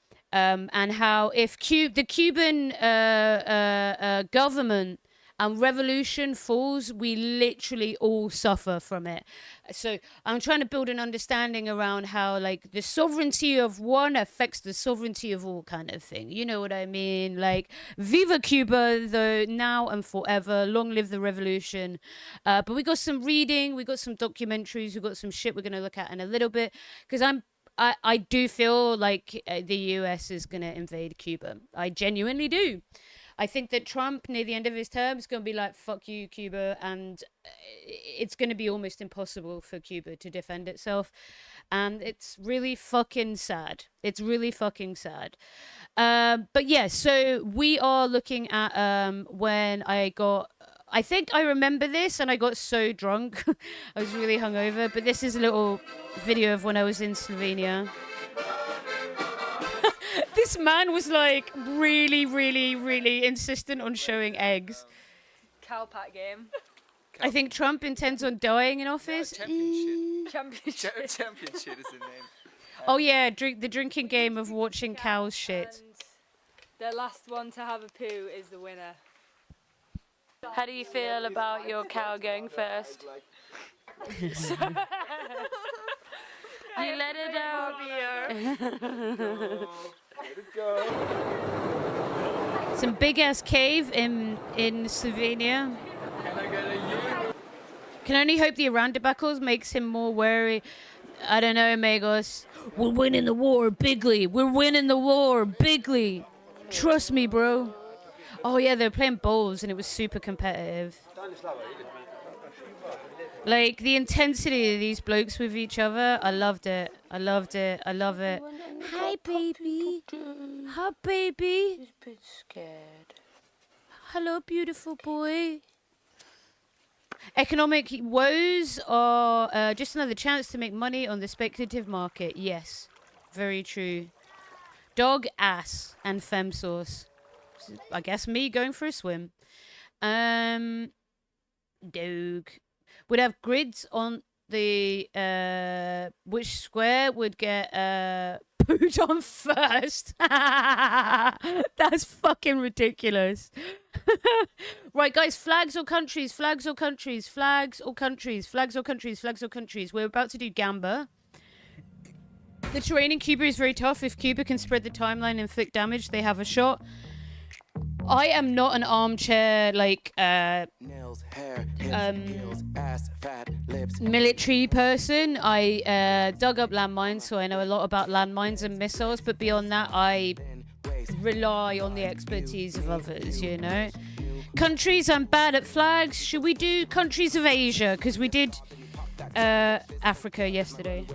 Speaker 1: how if the Cuban government and revolution falls, we literally all suffer from it. So I'm trying to build an understanding around how, like, the sovereignty of one affects the sovereignty of all, kind of thing. You know what I mean? Like, Viva Cuba, though, now and forever. Long live the revolution. But we got some reading, we got some documentaries, we got some shit we're going to look at in a little bit, because I do feel like the US is going to invade Cuba. I genuinely do. I think that Trump, near the end of his term, is going to be like, fuck you, Cuba. And it's going to be almost impossible for Cuba to defend itself. And it's really fucking sad. It's really fucking sad. But yeah, so we are looking at when I think I remember this, and I got so drunk. I was really hungover. But this is a little video of when I was in Slovenia. This man was like really, really, really insistent on showing eggs.
Speaker 6: Cowpat game.
Speaker 1: I think Trump intends on dying in office.
Speaker 6: Championship.
Speaker 9: Championship is the name.
Speaker 1: Oh yeah, the drinking game of watching cows shit.
Speaker 6: And the last one to have a poo is the winner. How do you feel about your cow going first? You let it out.
Speaker 1: Some big ass cave in Slovenia. Can only hope the Arandabacles makes him more wary. I don't know, amigos. We're winning the war bigly. We're winning the war bigly. Trust me, bro. Oh yeah, they were playing bowls and it was super competitive. Like, the intensity of these blokes with each other, I loved it. I loved it. I love it. Hi, baby. Hi, baby.
Speaker 6: He's a bit scared.
Speaker 1: Hello, beautiful boy. Economic woes are just another chance to make money on the speculative market. Yes, very true. Dog ass and femme sauce. I guess me going for a swim. Dog. Would have grids on the which square would get pooed on first. That's fucking ridiculous. Right, guys, flags or countries, flags or countries, flags or countries, flags or countries, flags or countries. We're about to do Gamba. The terrain in Cuba is very tough. If Cuba can spread the timeline and inflict damage, they have a shot. I am not an armchair, like, military person. I dug up landmines, so I know a lot about landmines and missiles, but beyond that, I rely on the expertise of others, you know? Countries, I'm bad at flags. Should we do countries of Asia? Because we did Africa yesterday.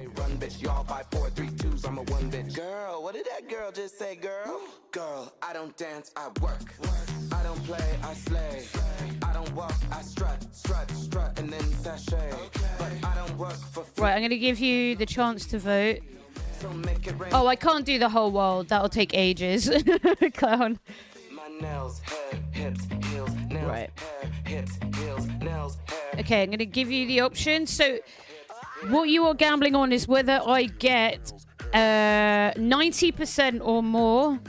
Speaker 10: Girl, what did that girl just say, girl? Girl, I don't dance, I work. I don't play, I slay. I don't walk, I strut, and then sashay. But I don't work for free.
Speaker 1: Right, I'm going to give you the chance to vote. Oh, I can't do the whole world. That'll take ages. Clown.
Speaker 10: My nails, hair, hips, heels, nails,
Speaker 1: right.
Speaker 10: Hair, hips, heels, nails, hair.
Speaker 1: Okay, I'm going to give you the option. So what you are gambling on is whether I get 90% or more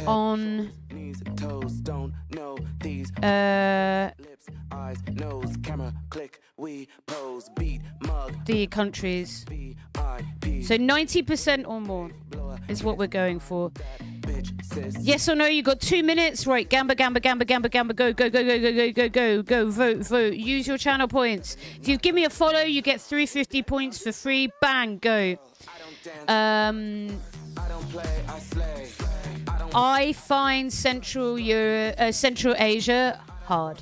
Speaker 1: on the countries. So 90% or more is what we're going for. Yes or no? You got 2 minutes. Right, Gamba, Gamba, Gamba, Gamba, Gamba. Go, go, go, go, go, go, go, go, go. Vote, vote. Use your channel points. If you give me a follow, you get 350 points for free. Bang, go. I find Central Asia hard.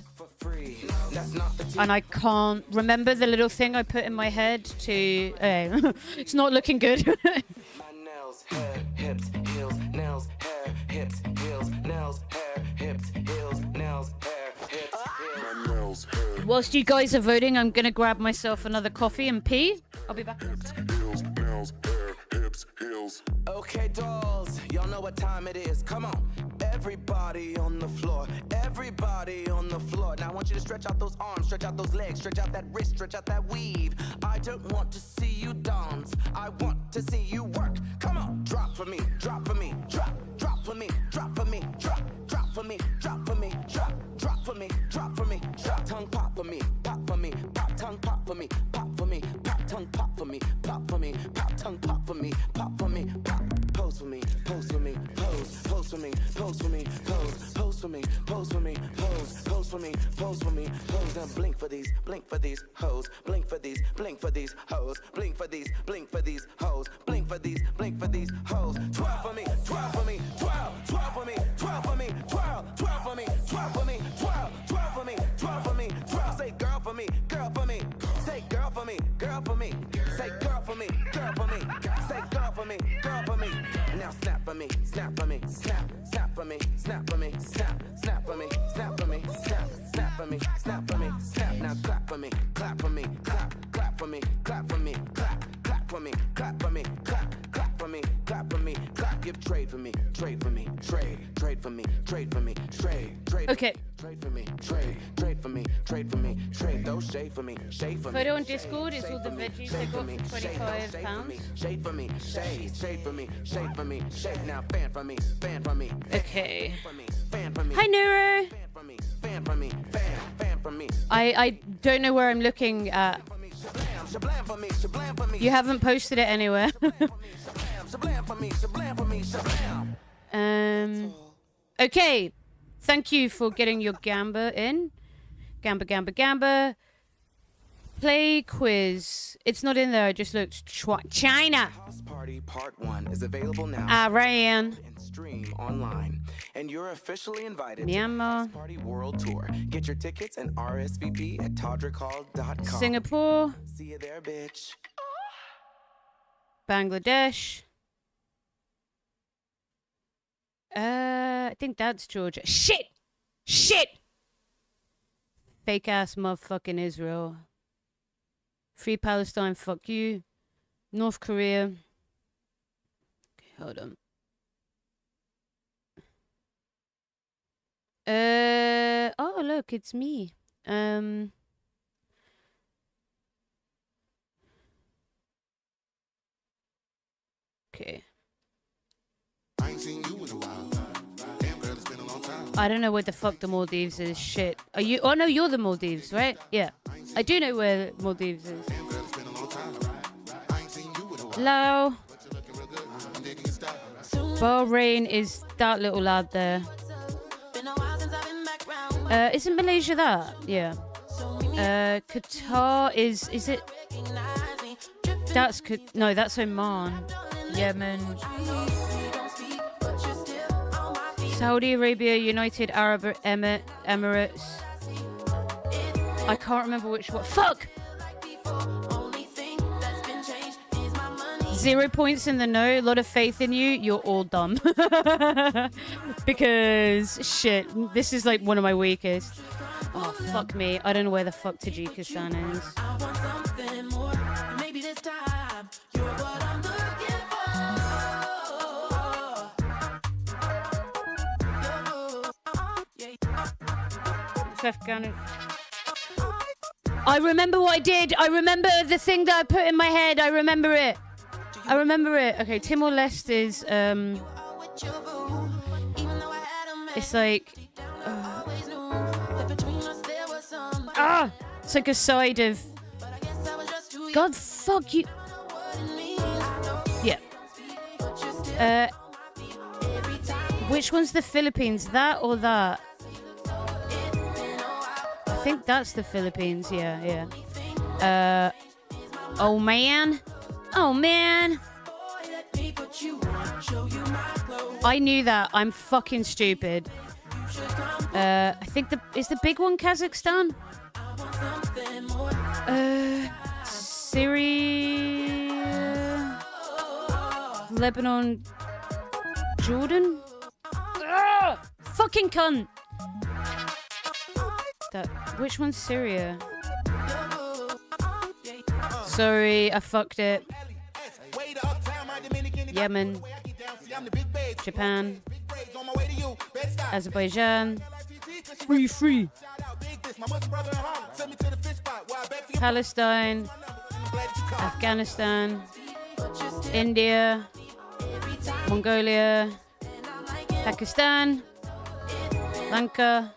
Speaker 1: And I can't remember the little thing I put in my head to... it's not looking good. Whilst you guys are voting, I'm gonna grab myself another coffee and pee. I'll be back.
Speaker 10: Okay, dolls, y'all know what time it is. Come on, everybody on the floor. Everybody on the floor. Now I want you to stretch out those arms, stretch out those legs, stretch out that wrist, stretch out that weave. I don't want to see you dance. I want to see you work. Come on, drop for me, drop for me, drop for me, drop for me, drop for me, drop for me, drop for me, drop for me, drop tongue pop for me, pop tongue pop for me, pop for me, pop tongue pop for me, pop tongue pop for me, pop for me, pop. Pose for me, pose for me, pose for me, pose for me, pose for me, pose for me, pose for me, pose for me, pose and blink for these hoes, blink for these hoes, blink for these hoes, blink for these hoes. 12 for me, 12 for me, 12 for me, 12 for me, 12 for me, 12 for me, 12 for me, 12 for me, 12. Say girl for me, girl for me, say girl for me, girl for me, say girl for me, girl for me, say girl for me, girl for me. Now snap for me, snap for me, snap for me, snap for me, snap for me, snap for me, snap for me, snap for me, snap. Now clap for me, clap for me, clap for me, clap for me, clap for me, clap for me, clap for me, clap for me, clap. Give trade for me, trade for me, trade for me, trade for me, trade.
Speaker 1: Okay.
Speaker 10: Trade for me, trade for me, trade for me, trade those shade for me, shade for me.
Speaker 1: Photo on Discord is all the veggies I got for £25.
Speaker 10: Shade for me, shade for me, shade for me, shade. Now fan for me, fan for me.
Speaker 1: Okay.
Speaker 10: Fan for me.
Speaker 1: Hi, Neuro.
Speaker 10: Fan for me, fan for me, fan for me.
Speaker 1: I don't know where I'm looking at. You haven't posted it anywhere. Okay. Thank you for getting your gamba in. Gamba. Play quiz. It's not in there. I just looked. China.
Speaker 10: House Party Part 1 is available now.
Speaker 1: Iran.
Speaker 10: And stream online. And you're officially invited
Speaker 1: Myanmar.
Speaker 10: to the House Party World Tour. Get your tickets and RSVP at todrickhall.com.
Speaker 1: Singapore.
Speaker 10: See you there, bitch.
Speaker 1: Bangladesh. I think that's Georgia. Shit! Fake ass motherfucking Israel. Free Palestine, fuck you. North Korea. Okay, hold on. Oh look, it's me. Okay.
Speaker 9: I ain't seen you in a while. Damn girl, it's been a long time.
Speaker 1: I don't know where the fuck the Maldives is. Shit. Are you? Oh no, you're the Maldives, right? Yeah. I do know where the Maldives is.
Speaker 9: Damn girl, it's been a long time. I ain't seen you in a while.
Speaker 1: Hello.
Speaker 9: But you're looking real good. I'm digging your style.
Speaker 1: Bahrain is that little lad there. Isn't Malaysia that? Yeah. Qatar is it? No, that's Oman. Yemen. Saudi Arabia, United Arab Emirates. I can't remember which one. Fuck! 0 points in the no. A lot of faith in you. You're all dumb. Because, shit, this is like one of my weakest. Oh, fuck me. I don't know where the fuck Tajikistan is. I remember what I did. I remember the thing that I put in my head. I remember it. Okay, Timor-Leste is it's like it's like a side of God fuck you. Yeah. Which one's the Philippines? That or that? I think that's the Philippines. Yeah. Oh man. I knew that. I'm fucking stupid. I think is the big one Kazakhstan? Syria, Lebanon, Jordan. Fucking cunt. that. Which one's Syria? Sorry, I fucked it. Yemen, Japan, Azerbaijan, free. Palestine, Afghanistan, India, Mongolia, Pakistan, Lanka.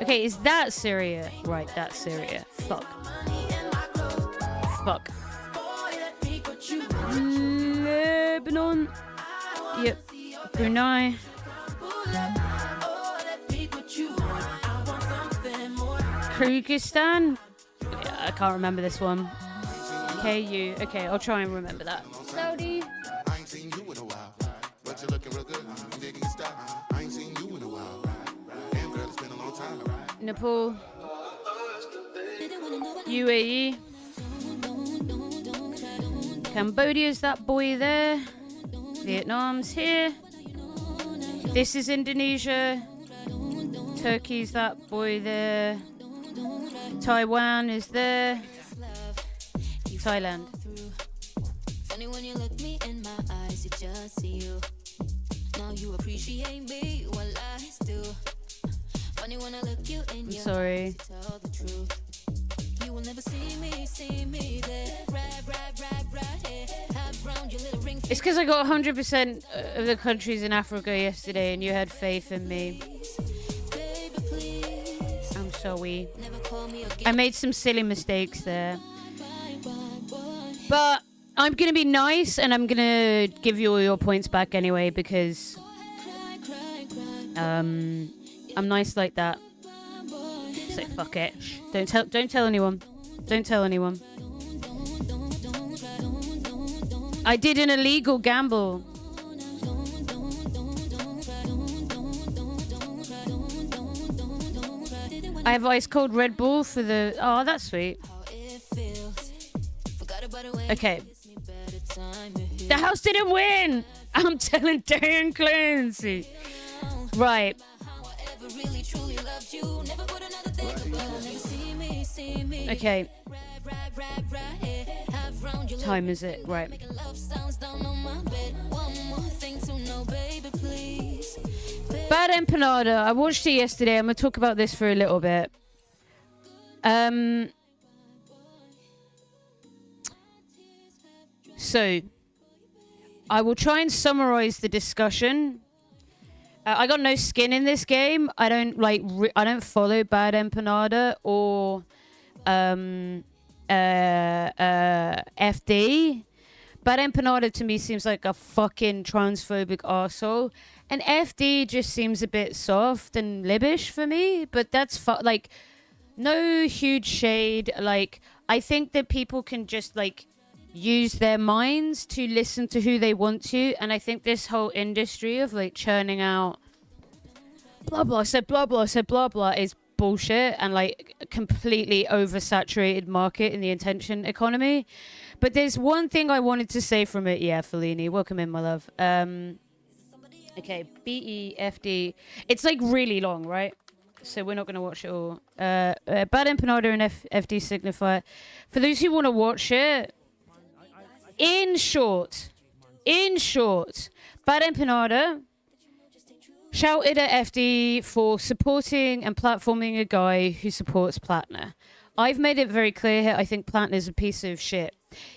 Speaker 1: Okay, is that Syria? Right, that's Syria. Fuck. Lebanon. Yep. Brunei. Kyrgyzstan. Yeah, I can't remember this one. KU. Okay, I'll try and remember that. Saudi.
Speaker 9: I ain't seen you in a while, but you're looking real good. I'm digging your style. I ain't seen you in a while. Damn, girl, it's been a long time.
Speaker 1: Nepal. UAE. Cambodia's that boy there. Vietnam's here. This is Indonesia. Turkey's that boy there. Taiwan is there. Thailand.
Speaker 7: Funny when you look me in my eyes, you just see you. Now you appreciate me while I still. Funny when I look you in your
Speaker 1: sorry.
Speaker 7: eyes, tell the truth. You will never see me there. Right here. Have round your little ring.
Speaker 1: It's because I got 100% of the countries in Africa yesterday and you had faith in me. I'm sorry. I made some silly mistakes there. But I'm going to be nice and I'm going to give you all your points back anyway because I'm nice like that. So fuck it. Shh. Don't tell anyone. Don't tell anyone. I did an illegal gamble. I have ice cold Red Bull for the... Oh, that's sweet. Okay. The house didn't win. I'm telling Dan Clancy. Right. Okay. Time is it? Right. Bad Empanada. I watched it yesterday. I'm going to talk about this for a little bit. So, I will try and summarize the discussion. I got no skin in this game. I don't I don't follow Bad Empanada or FD. Bad Empanada to me seems like a fucking transphobic arsehole. And FD just seems a bit soft and libbish for me. But that's like, no huge shade. Like, I think that people can just like use their minds to listen to who they want to. And I think this whole industry of like churning out blah blah said blah blah said blah blah is bullshit and like a completely oversaturated market in the attention economy. But there's one thing I wanted to say from it. Yeah, Fellini, welcome in, my love. Okay, BEFD. It's like really long, right? So we're not going to watch it all. Bad Empanada and FD signify. For those who want to watch it, in short, Bad Empanada shouted at FD for supporting and platforming a guy who supports Platner. I've made it very clear here, I think Platner's a piece of shit.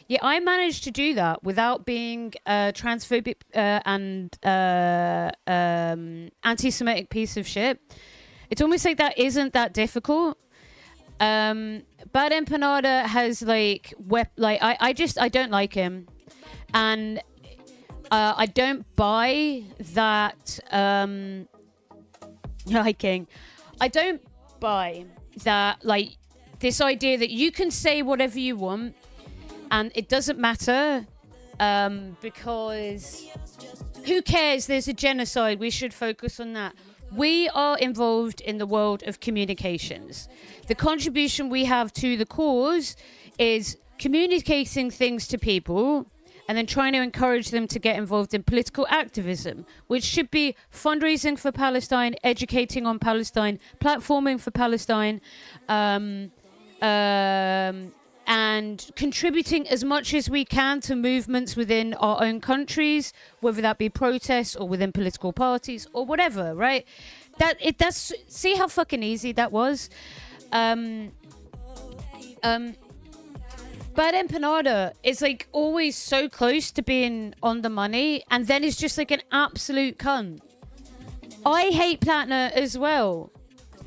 Speaker 1: Yeah, I managed to do that without being a transphobic and anti-Semitic piece of shit. It's almost like that isn't that difficult. Bad Empanada has like I don't like him, and I don't buy that liking. I don't buy that like this idea that you can say whatever you want and it doesn't matter because who cares? There's a genocide. We should focus on that. We are involved in the world of communications. The contribution we have to the cause is communicating things to people and then trying to encourage them to get involved in political activism, which should be fundraising for Palestine, educating on Palestine, platforming for Palestine, and contributing as much as we can to movements within our own countries, whether that be protests or within political parties or whatever, right? That's see how fucking easy that was. Bad Empanada is like always so close to being on the money, and then is just like an absolute cunt. I hate Platner as well.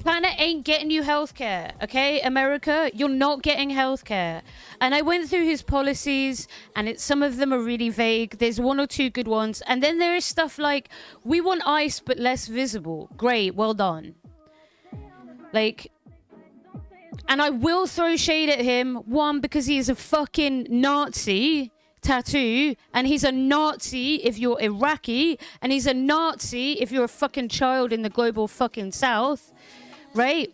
Speaker 1: Platner ain't getting you healthcare, okay? America, you're not getting healthcare. And I went through his policies, and some of them are really vague. There's one or two good ones. And then there is stuff like, we want ICE but less visible. Great, well done. Like, and I will throw shade at him, one, because he is a fucking Nazi tattoo, and he's a Nazi if you're Iraqi, and he's a Nazi if you're a fucking child in the global fucking South. Right?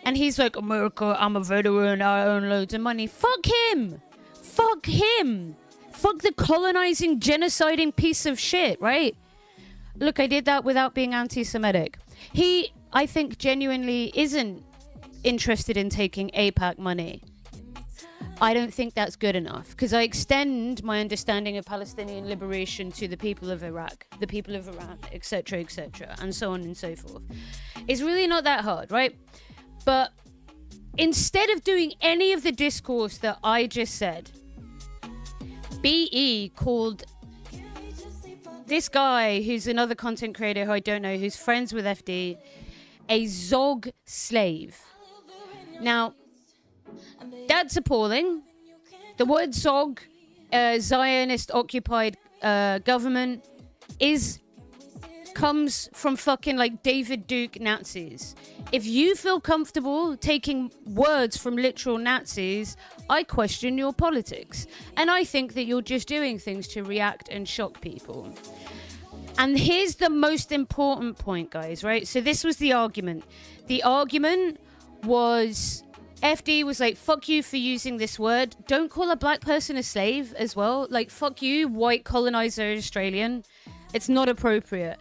Speaker 1: And he's like, America, I'm a veteran, I earn loads of money. Fuck him! Fuck him! Fuck the colonizing, genociding piece of shit, right? Look, I did that without being anti-Semitic. He, I think, genuinely isn't interested in taking AIPAC money. I don't think that's good enough, because I extend my understanding of Palestinian liberation to the people of Iraq, the people of Iran, etc., and so on and so forth. It's really not that hard, right? But instead of doing any of the discourse that I just said, BE called this guy, who's another content creator who I don't know, who's friends with FD, a Zog slave. Now, that's appalling. The word Zog, Zionist-occupied government, comes from fucking like David Duke Nazis. If you feel comfortable taking words from literal Nazis, I question your politics. And I think that you're just doing things to react and shock people. And here's the most important point, guys, right? So this was the argument. The argument was... FD was like, fuck you for using this word. Don't call a black person a slave as well. Like, fuck you, white colonizer Australian. It's not appropriate.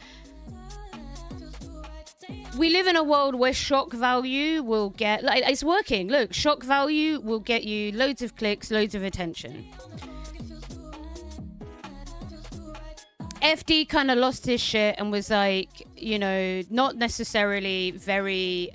Speaker 1: We live in a world where shock value will get... Like, it's working. Look, shock value will get you loads of clicks, loads of attention. FD kind of lost his shit and was like, you know, not necessarily very...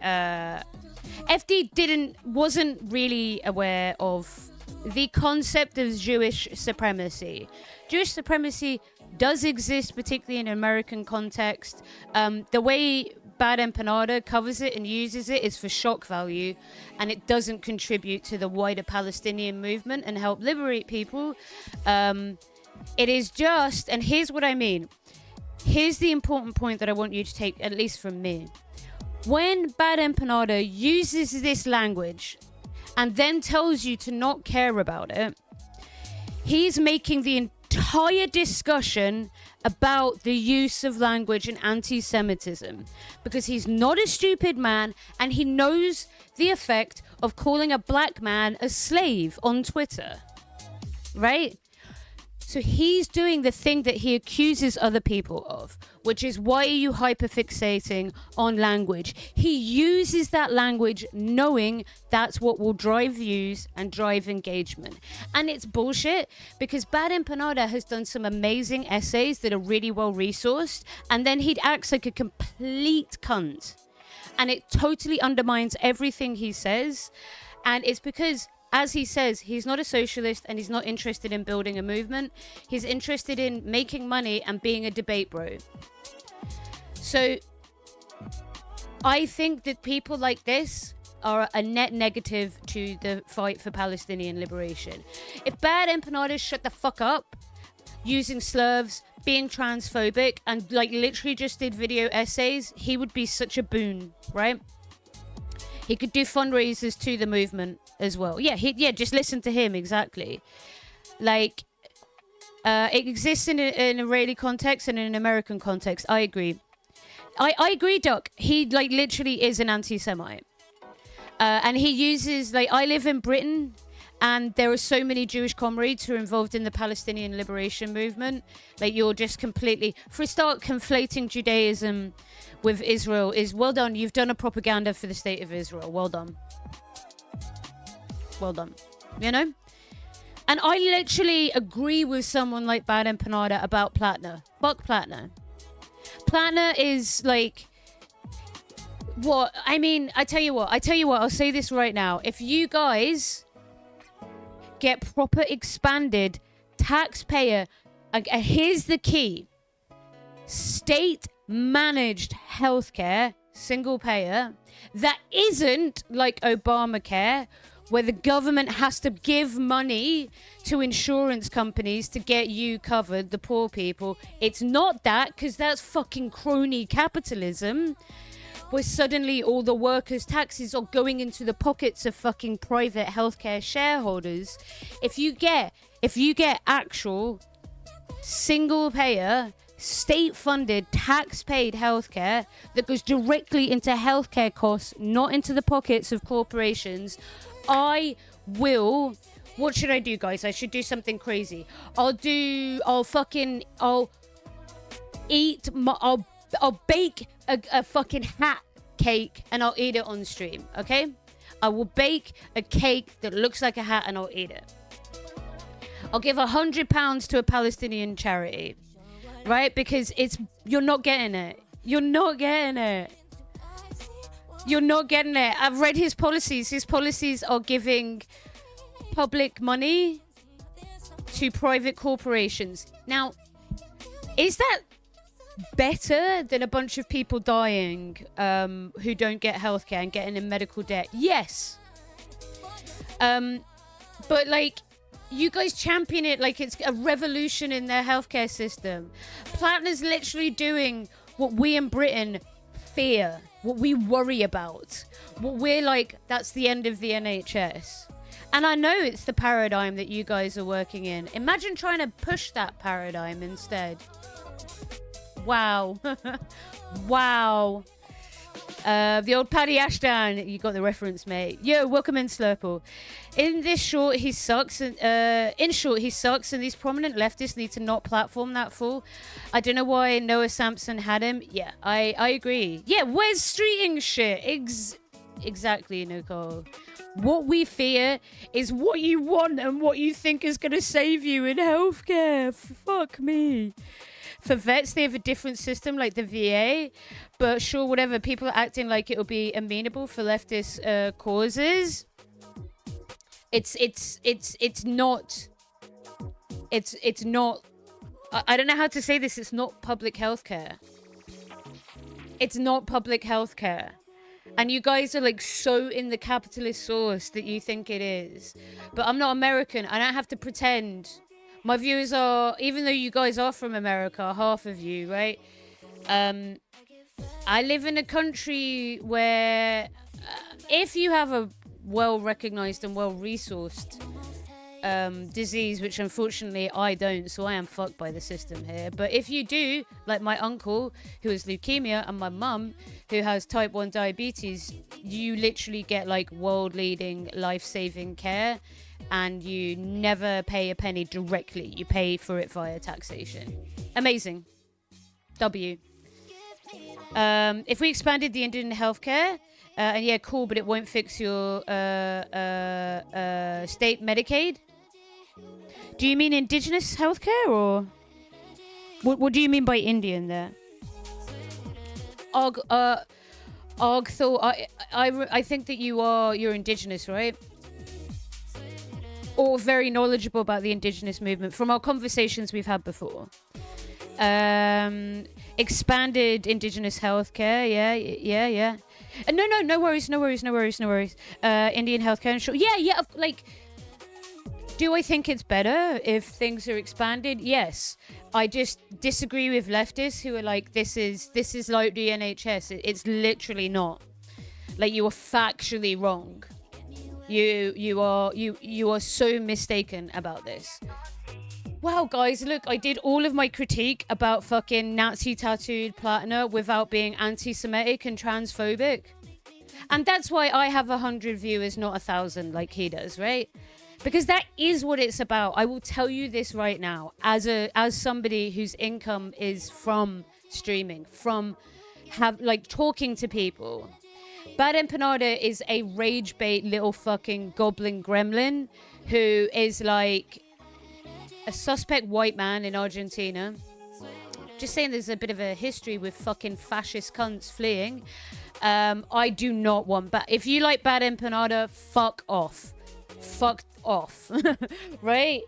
Speaker 1: FD wasn't really aware of the concept of Jewish supremacy. Jewish supremacy does exist, particularly in an American context. The way Bad Empanada covers it and uses it is for shock value, and it doesn't contribute to the wider Palestinian movement and help liberate people. It is just, and here's what I mean. Here's the important point that I want you to take, at least from me. When Bad Empanada uses this language and then tells you to not care about it, he's making the entire discussion about the use of language and anti-Semitism, because he's not a stupid man and he knows the effect of calling a black man a slave on Twitter, right? So he's doing the thing that he accuses other people of, which is, why are you hyperfixating on language? He uses that language knowing that's what will drive views and drive engagement. And it's bullshit, because Bad Empanada has done some amazing essays that are really well resourced, and then he acts like a complete cunt. And it totally undermines everything he says. And it's because, as he says, he's not a socialist and he's not interested in building a movement. He's interested in making money and being a debate bro. So I think that people like this are a net negative to the fight for Palestinian liberation. If Bad Empanadas shut the fuck up, using slurs, being transphobic, and like literally just did video essays, he would be such a boon, right? He could do fundraisers to the movement as well. Yeah, just listen to him, exactly. Like, it exists in an Israeli context and in an American context. I agree. I agree, Duck. He, like, literally is an anti-Semite. And he uses, like, I live in Britain, And there are so many Jewish comrades who are involved in the Palestinian liberation movement. Like, you're just completely, for a start, conflating Judaism with Israel is well done. You've done a propaganda for the state of Israel. Well done. Well done. You know? And I literally agree with someone like Bad Empanada about Platner. Fuck Platner. Platner is like, what? I mean, I tell you what, I'll say this right now. If you guys get proper expanded taxpayer, here's the key: state managed healthcare, single payer, that isn't like Obamacare, where the government has to give money to insurance companies to get you covered, the poor people. It's not that, because that's fucking crony capitalism, where suddenly all the workers' taxes are going into the pockets of fucking private healthcare shareholders. If you get actual single payer, state-funded, tax-paid healthcare that goes directly into healthcare costs, not into the pockets of corporations, I will... What should I do, guys? I should do something crazy. I'll bake a fucking hat cake and I'll eat it on stream, okay? I will bake a cake that looks like a hat and I'll eat it. I'll give £100 to a Palestinian charity, right? Because you're not getting it. You're not getting it. You're not getting it. I've read his policies. His policies are giving public money to private corporations. Now, is that better than a bunch of people dying who don't get healthcare and getting in medical debt? Yes. But like, you guys champion it like it's a revolution in their healthcare system. Platner's literally doing what we in Britain fear, what we worry about, what we're like, that's the end of the NHS. And I know it's the paradigm that you guys are working in. Imagine trying to push that paradigm instead. Wow. Wow. The old Paddy Ashton. You got the reference, mate. Yo, welcome in, Slurple. In short, he sucks, and these prominent leftists need to not platform that fool. I don't know why Noah Sampson had him. Yeah, I agree. Yeah, where's streeting shit? Exactly, Nicole. What we fear is what you want and what you think is going to save you in healthcare. Fuck me. For vets, they have a different system like the VA, but sure, whatever. People are acting like it'll be amenable for leftist causes. It's not. It's not. I don't know how to say this. It's not public healthcare. It's not public healthcare. And you guys are like so in the capitalist source that you think it is. But I'm not American. I don't have to pretend. My viewers are, even though you guys are from America, half of you, right? I live in a country where if you have a well-recognized and well-resourced disease, which unfortunately I don't, so I am fucked by the system here. But if you do, like my uncle who has leukemia and my mum who has type 1 diabetes, you literally get like world-leading life-saving care, and you never pay a penny directly. You pay for it via taxation. Amazing. W. If we expanded the Indian healthcare, and yeah, cool, but it won't fix your state Medicaid. Do you mean indigenous healthcare, or what do you mean by Indian there? I think that you're indigenous, right? Or very knowledgeable about the indigenous movement from our conversations we've had before. Expanded indigenous healthcare, yeah. No worries. Indian healthcare, sure. Yeah, like, do I think it's better if things are expanded? Yes. I just disagree with leftists who are like, this is like the NHS. It's literally not. Like, you are factually wrong. You are so mistaken about this. Wow, guys, look, I did all of my critique about fucking Nazi tattooed Platner without being anti-Semitic and transphobic. And that's why I have 100 viewers, not 1,000 like he does, right? Because that is what it's about. I will tell you this right now, as somebody whose income is from streaming, from talking to people. Bad Empanada is a rage bait little fucking goblin gremlin who is like a suspect white man in Argentina. Just saying, there's a bit of a history with fucking fascist cunts fleeing. I do not want, but if you like Bad Empanada, fuck off. Fuck off. Right?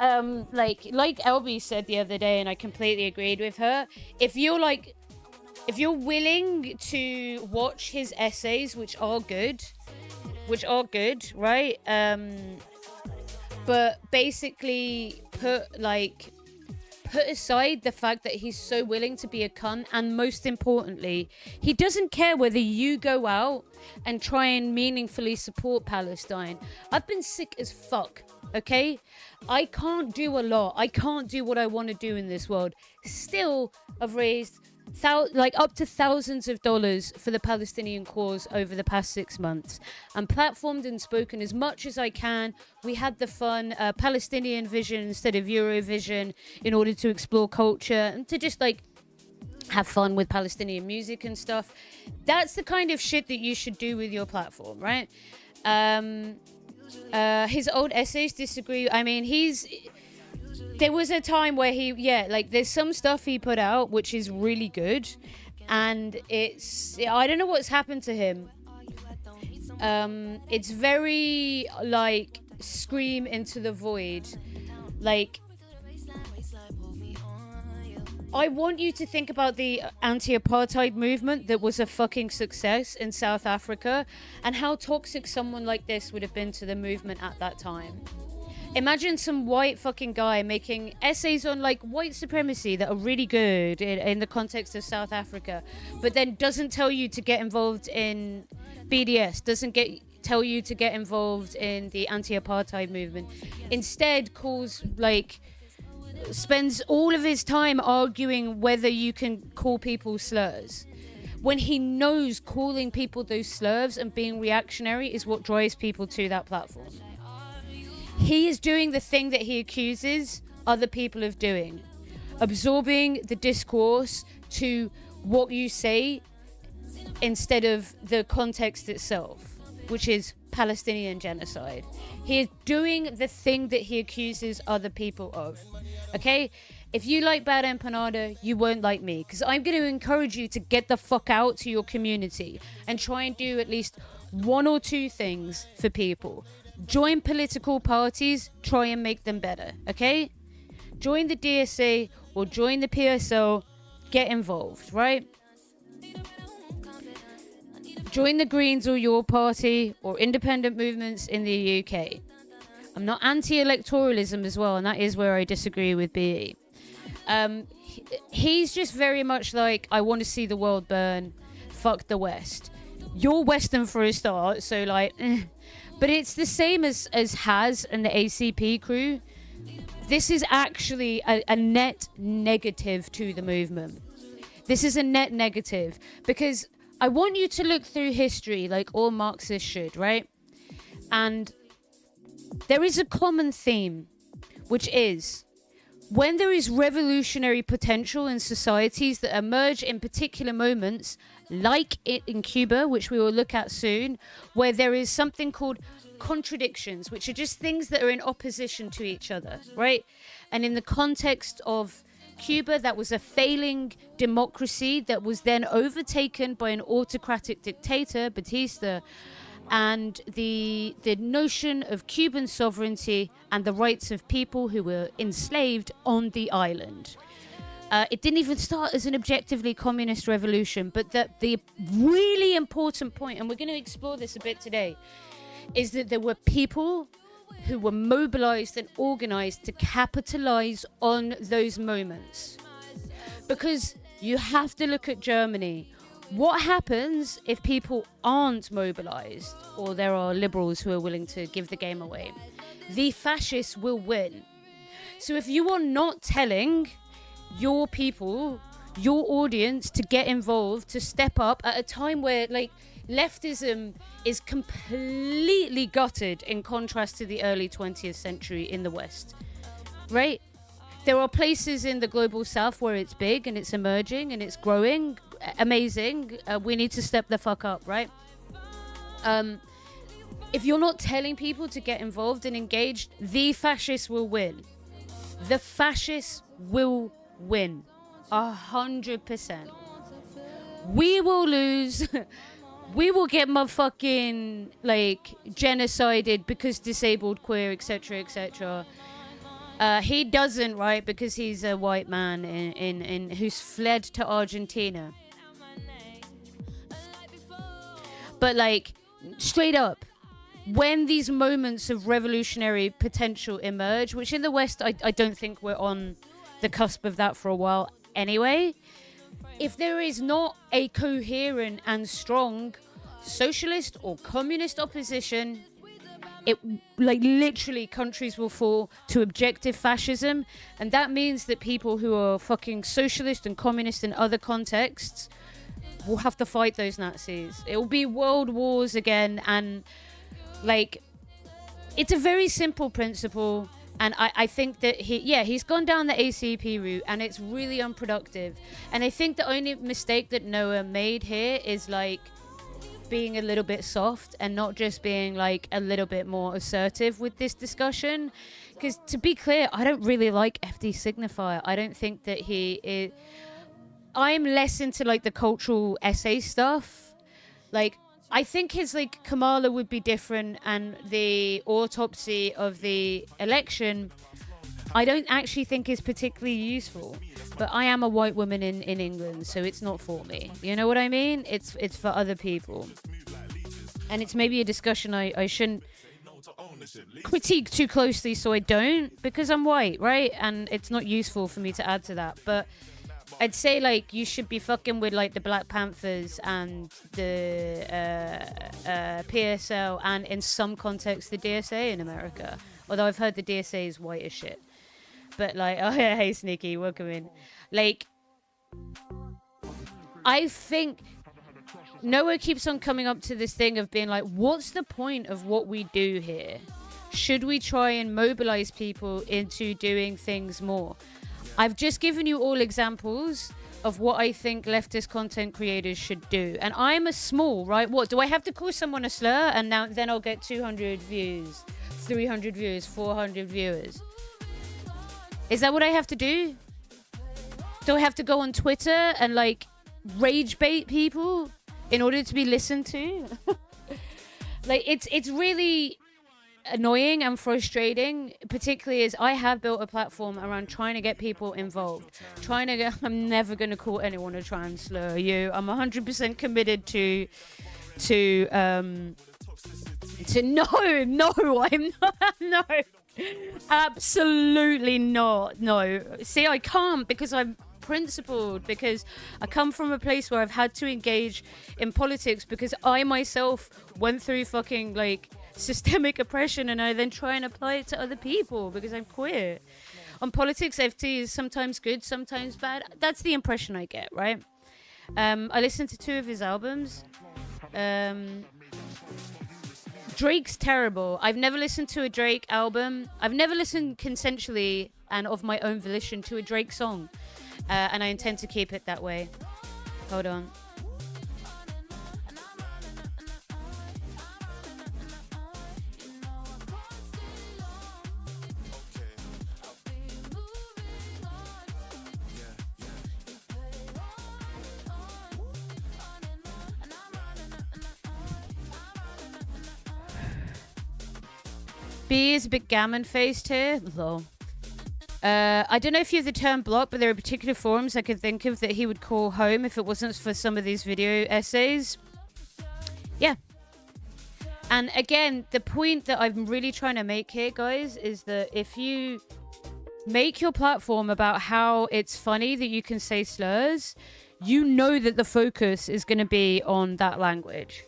Speaker 1: Like Elby said the other day, and I completely agreed with her. If you're willing to watch his essays, which are good, right? But basically put aside the fact that he's so willing to be a cunt, and most importantly, he doesn't care whether you go out and try and meaningfully support Palestine. I've been sick as fuck, okay? I can't do a lot. I can't do what I want to do in this world. Still, I've raised up to thousands of dollars for the Palestinian cause over the past 6 months. I'm platformed and spoken as much as I can. We had the fun Palestinian vision instead of Eurovision in order to explore culture and to just have fun with Palestinian music and stuff. That's the kind of shit that you should do with your platform, right? His old essays disagree. I mean, there was a time where there's some stuff he put out which is really good, and I don't know what's happened to him. It's very scream into the void. I want you to think about the anti-apartheid movement that was a fucking success in South Africa, and how toxic someone like this would have been to the movement at that time. Imagine some white fucking guy making essays on white supremacy that are really good in the context of South Africa, but then doesn't tell you to get involved in BDS, tell you to get involved in the anti-apartheid movement. Instead spends all of his time arguing whether you can call people slurs, when he knows calling people those slurs and being reactionary is what drives people to that platform. He is doing the thing that he accuses other people of doing, absorbing the discourse to what you say instead of the context itself, which is Palestinian genocide. He is doing the thing that he accuses other people of. Okay? If you like Bad Empanada, you won't like me, because I'm going to encourage you to get the fuck out to your community and try and do at least one or two things for people. Join political parties, try and make them better, okay? Join the DSA or join the PSO, get involved, right? Join the Greens or your party or independent movements in the UK. I'm not anti-electoralism as well, and that is where I disagree with BE. He's just very much I want to see the world burn, fuck the West. You're Western for a start, so But it's the same as Haz and the ACP crew. This is actually a net negative to the movement. This is a net negative because I want you to look through history like all Marxists should, right? And there is a common theme, which is when there is revolutionary potential in societies that emerge in particular moments, like it in Cuba, which we will look at soon, where there is something called contradictions, which are just things that are in opposition to each other, right? And in the context of Cuba, that was a failing democracy that was then overtaken by an autocratic dictator, Batista, and the notion of Cuban sovereignty and the rights of people who were enslaved on the island. It didn't even start as an objectively communist revolution, but the really important point, and we're going to explore this a bit today, is that there were people who were mobilized and organized to capitalize on those moments. Because you have to look at Germany. What happens if people aren't mobilized, or there are liberals who are willing to give the game away? The fascists will win. So if you are not telling your people, your audience, to get involved, to step up at a time where, like, leftism is completely gutted in contrast to the early 20th century in the West, right? There are places in the global south where it's big and it's emerging and it's growing. Amazing. We need to step the fuck up, right? If you're not telling people to get involved and engaged, the fascists will win. The fascists will win. 100%. We will lose. We will get motherfucking, like, genocided because disabled, queer, etc., etc. He doesn't, right? Because he's a white man in who's fled to Argentina. But, like, straight up, when these moments of revolutionary potential emerge, which in the West, I don't think we're on the cusp of that for a while anyway, if there is not a coherent and strong socialist or communist opposition, it, like, literally countries will fall to objective fascism, and that means that people who are fucking socialist and communist in other contexts will have to fight those Nazis. It will be world wars again, and, like, it's a very simple principle. And I think that he's gone down the ACP route, and it's really unproductive. And I think the only mistake that Noah made here is, like, being a little bit soft and not just being, like, a little bit more assertive with this discussion. Because, to be clear, I don't really like FD Signifier. I don't think that he is... I'm less into, like, the cultural essay stuff. Like, I think his, like, Kamala would be different, and the autopsy of the election, I don't actually think is particularly useful. But I am a white woman in England, so it's not for me. You know what I mean? It's for other people. And it's maybe a discussion I shouldn't critique too closely, so I don't, because I'm white, right? And it's not useful for me to add to that. But I'd say, like, you should be fucking with, like, the Black Panthers and the PSL, and in some context the DSA in America. Although I've heard the DSA is white as shit. But, like, oh yeah, hey Sneaky, welcome in. Like, I think Noah keeps on coming up to this thing of being like, what's the point of what we do here? Should we try and mobilize people into doing things more? I've just given you all examples of what I think leftist content creators should do. And I'm a small, right? What, do I have to call someone a slur? And then I'll get 200 views, 300 views, 400 viewers. Is that what I have to do? Do I have to go on Twitter and, like, rage bait people in order to be listened to? Like, it's really annoying and frustrating, particularly as I have built a platform around trying to get people involved, I'm never going to call anyone a trans slur. I'm 100% committed to no, I'm not. No, absolutely not. No, see, I can't, because I'm principled, because I come from a place where I've had to engage in politics because I myself went through fucking, like, systemic oppression, and I then try and apply it to other people because I'm queer. On politics, FT is sometimes good, sometimes bad. That's the impression I get, right? I listened to 2 of his albums. Drake's terrible. I've never listened to a Drake album. I've never listened consensually and of my own volition to a Drake song. And I intend to keep it that way. Hold on. B is a bit gammon-faced here. Lol. I don't know if you have the term block, but there are particular forums I could think of that he would call home if it wasn't for some of these video essays. Yeah. And again, the point that I'm really trying to make here, guys, is that if you make your platform about how it's funny that you can say slurs, you know that the focus is going to be on that language.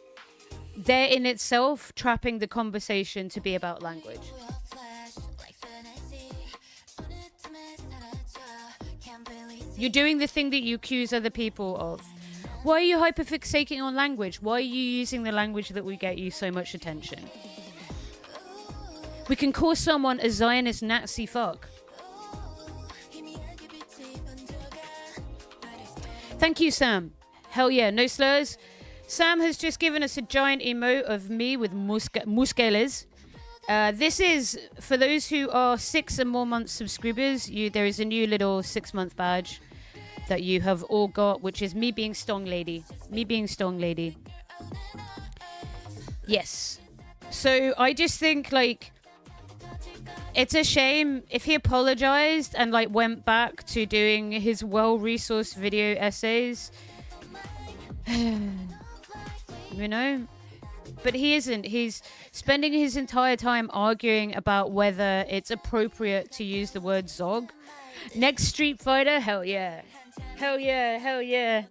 Speaker 1: They're in itself trapping the conversation to be about language. You're doing the thing that you accuse other people of. why are you hyperfixating on language? Why are you using the language that will get you so much attention? We can call someone a Zionist Nazi fuck. Thank you, Sam. Hell yeah, no slurs. Sam has just given us a giant emote of me with muskeles. This is, for those who are 6 and more months subscribers, there is a new little 6-month badge that you have all got, which is me being Stong Lady. Me being Stong Lady. Yes. So I just think, like, it's a shame if he apologized and, like, went back to doing his well-resourced video essays. You know? But he isn't. He's spending his entire time arguing about whether it's appropriate to use the word Zog. Next Street Fighter? Hell yeah. Hell yeah, hell yeah.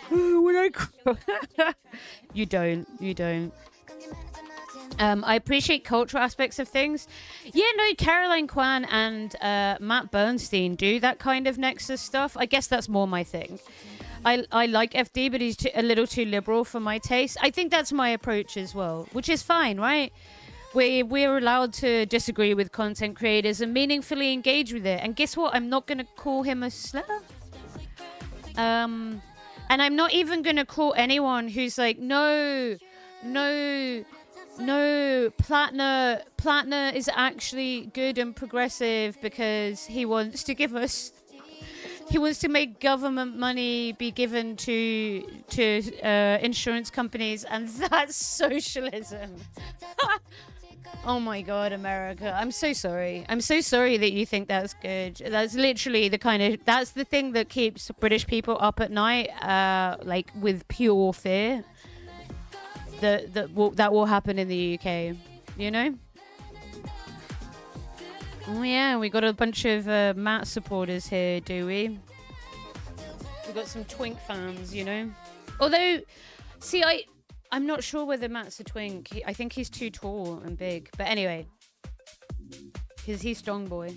Speaker 1: When I cry. You don't. I appreciate cultural aspects of things. Yeah, no, Caroline Kwan and Matt Bernstein do that kind of Nexus stuff. I guess that's more my thing. I like FD, but he's a little too liberal for my taste. I think that's my approach as well, which is fine, right? We're allowed to disagree with content creators and meaningfully engage with it. And guess what? I'm not going to call him a slur. And I'm not even going to call anyone who's like, no, Platner is actually good and progressive because he wants to give us... He wants to make government money be given to insurance companies, and that's socialism. Oh my God, America. I'm so sorry. I'm so sorry that you think that's good. That's literally that's the thing that keeps British people up at night, like with pure fear that will happen in the UK, you know? Oh yeah, we got a bunch of Matt supporters here, do we? We got some Twink fans, you know? Although, see, I'm not sure whether Matt's a twink. I think he's too tall and big. But anyway, because he's strong boy.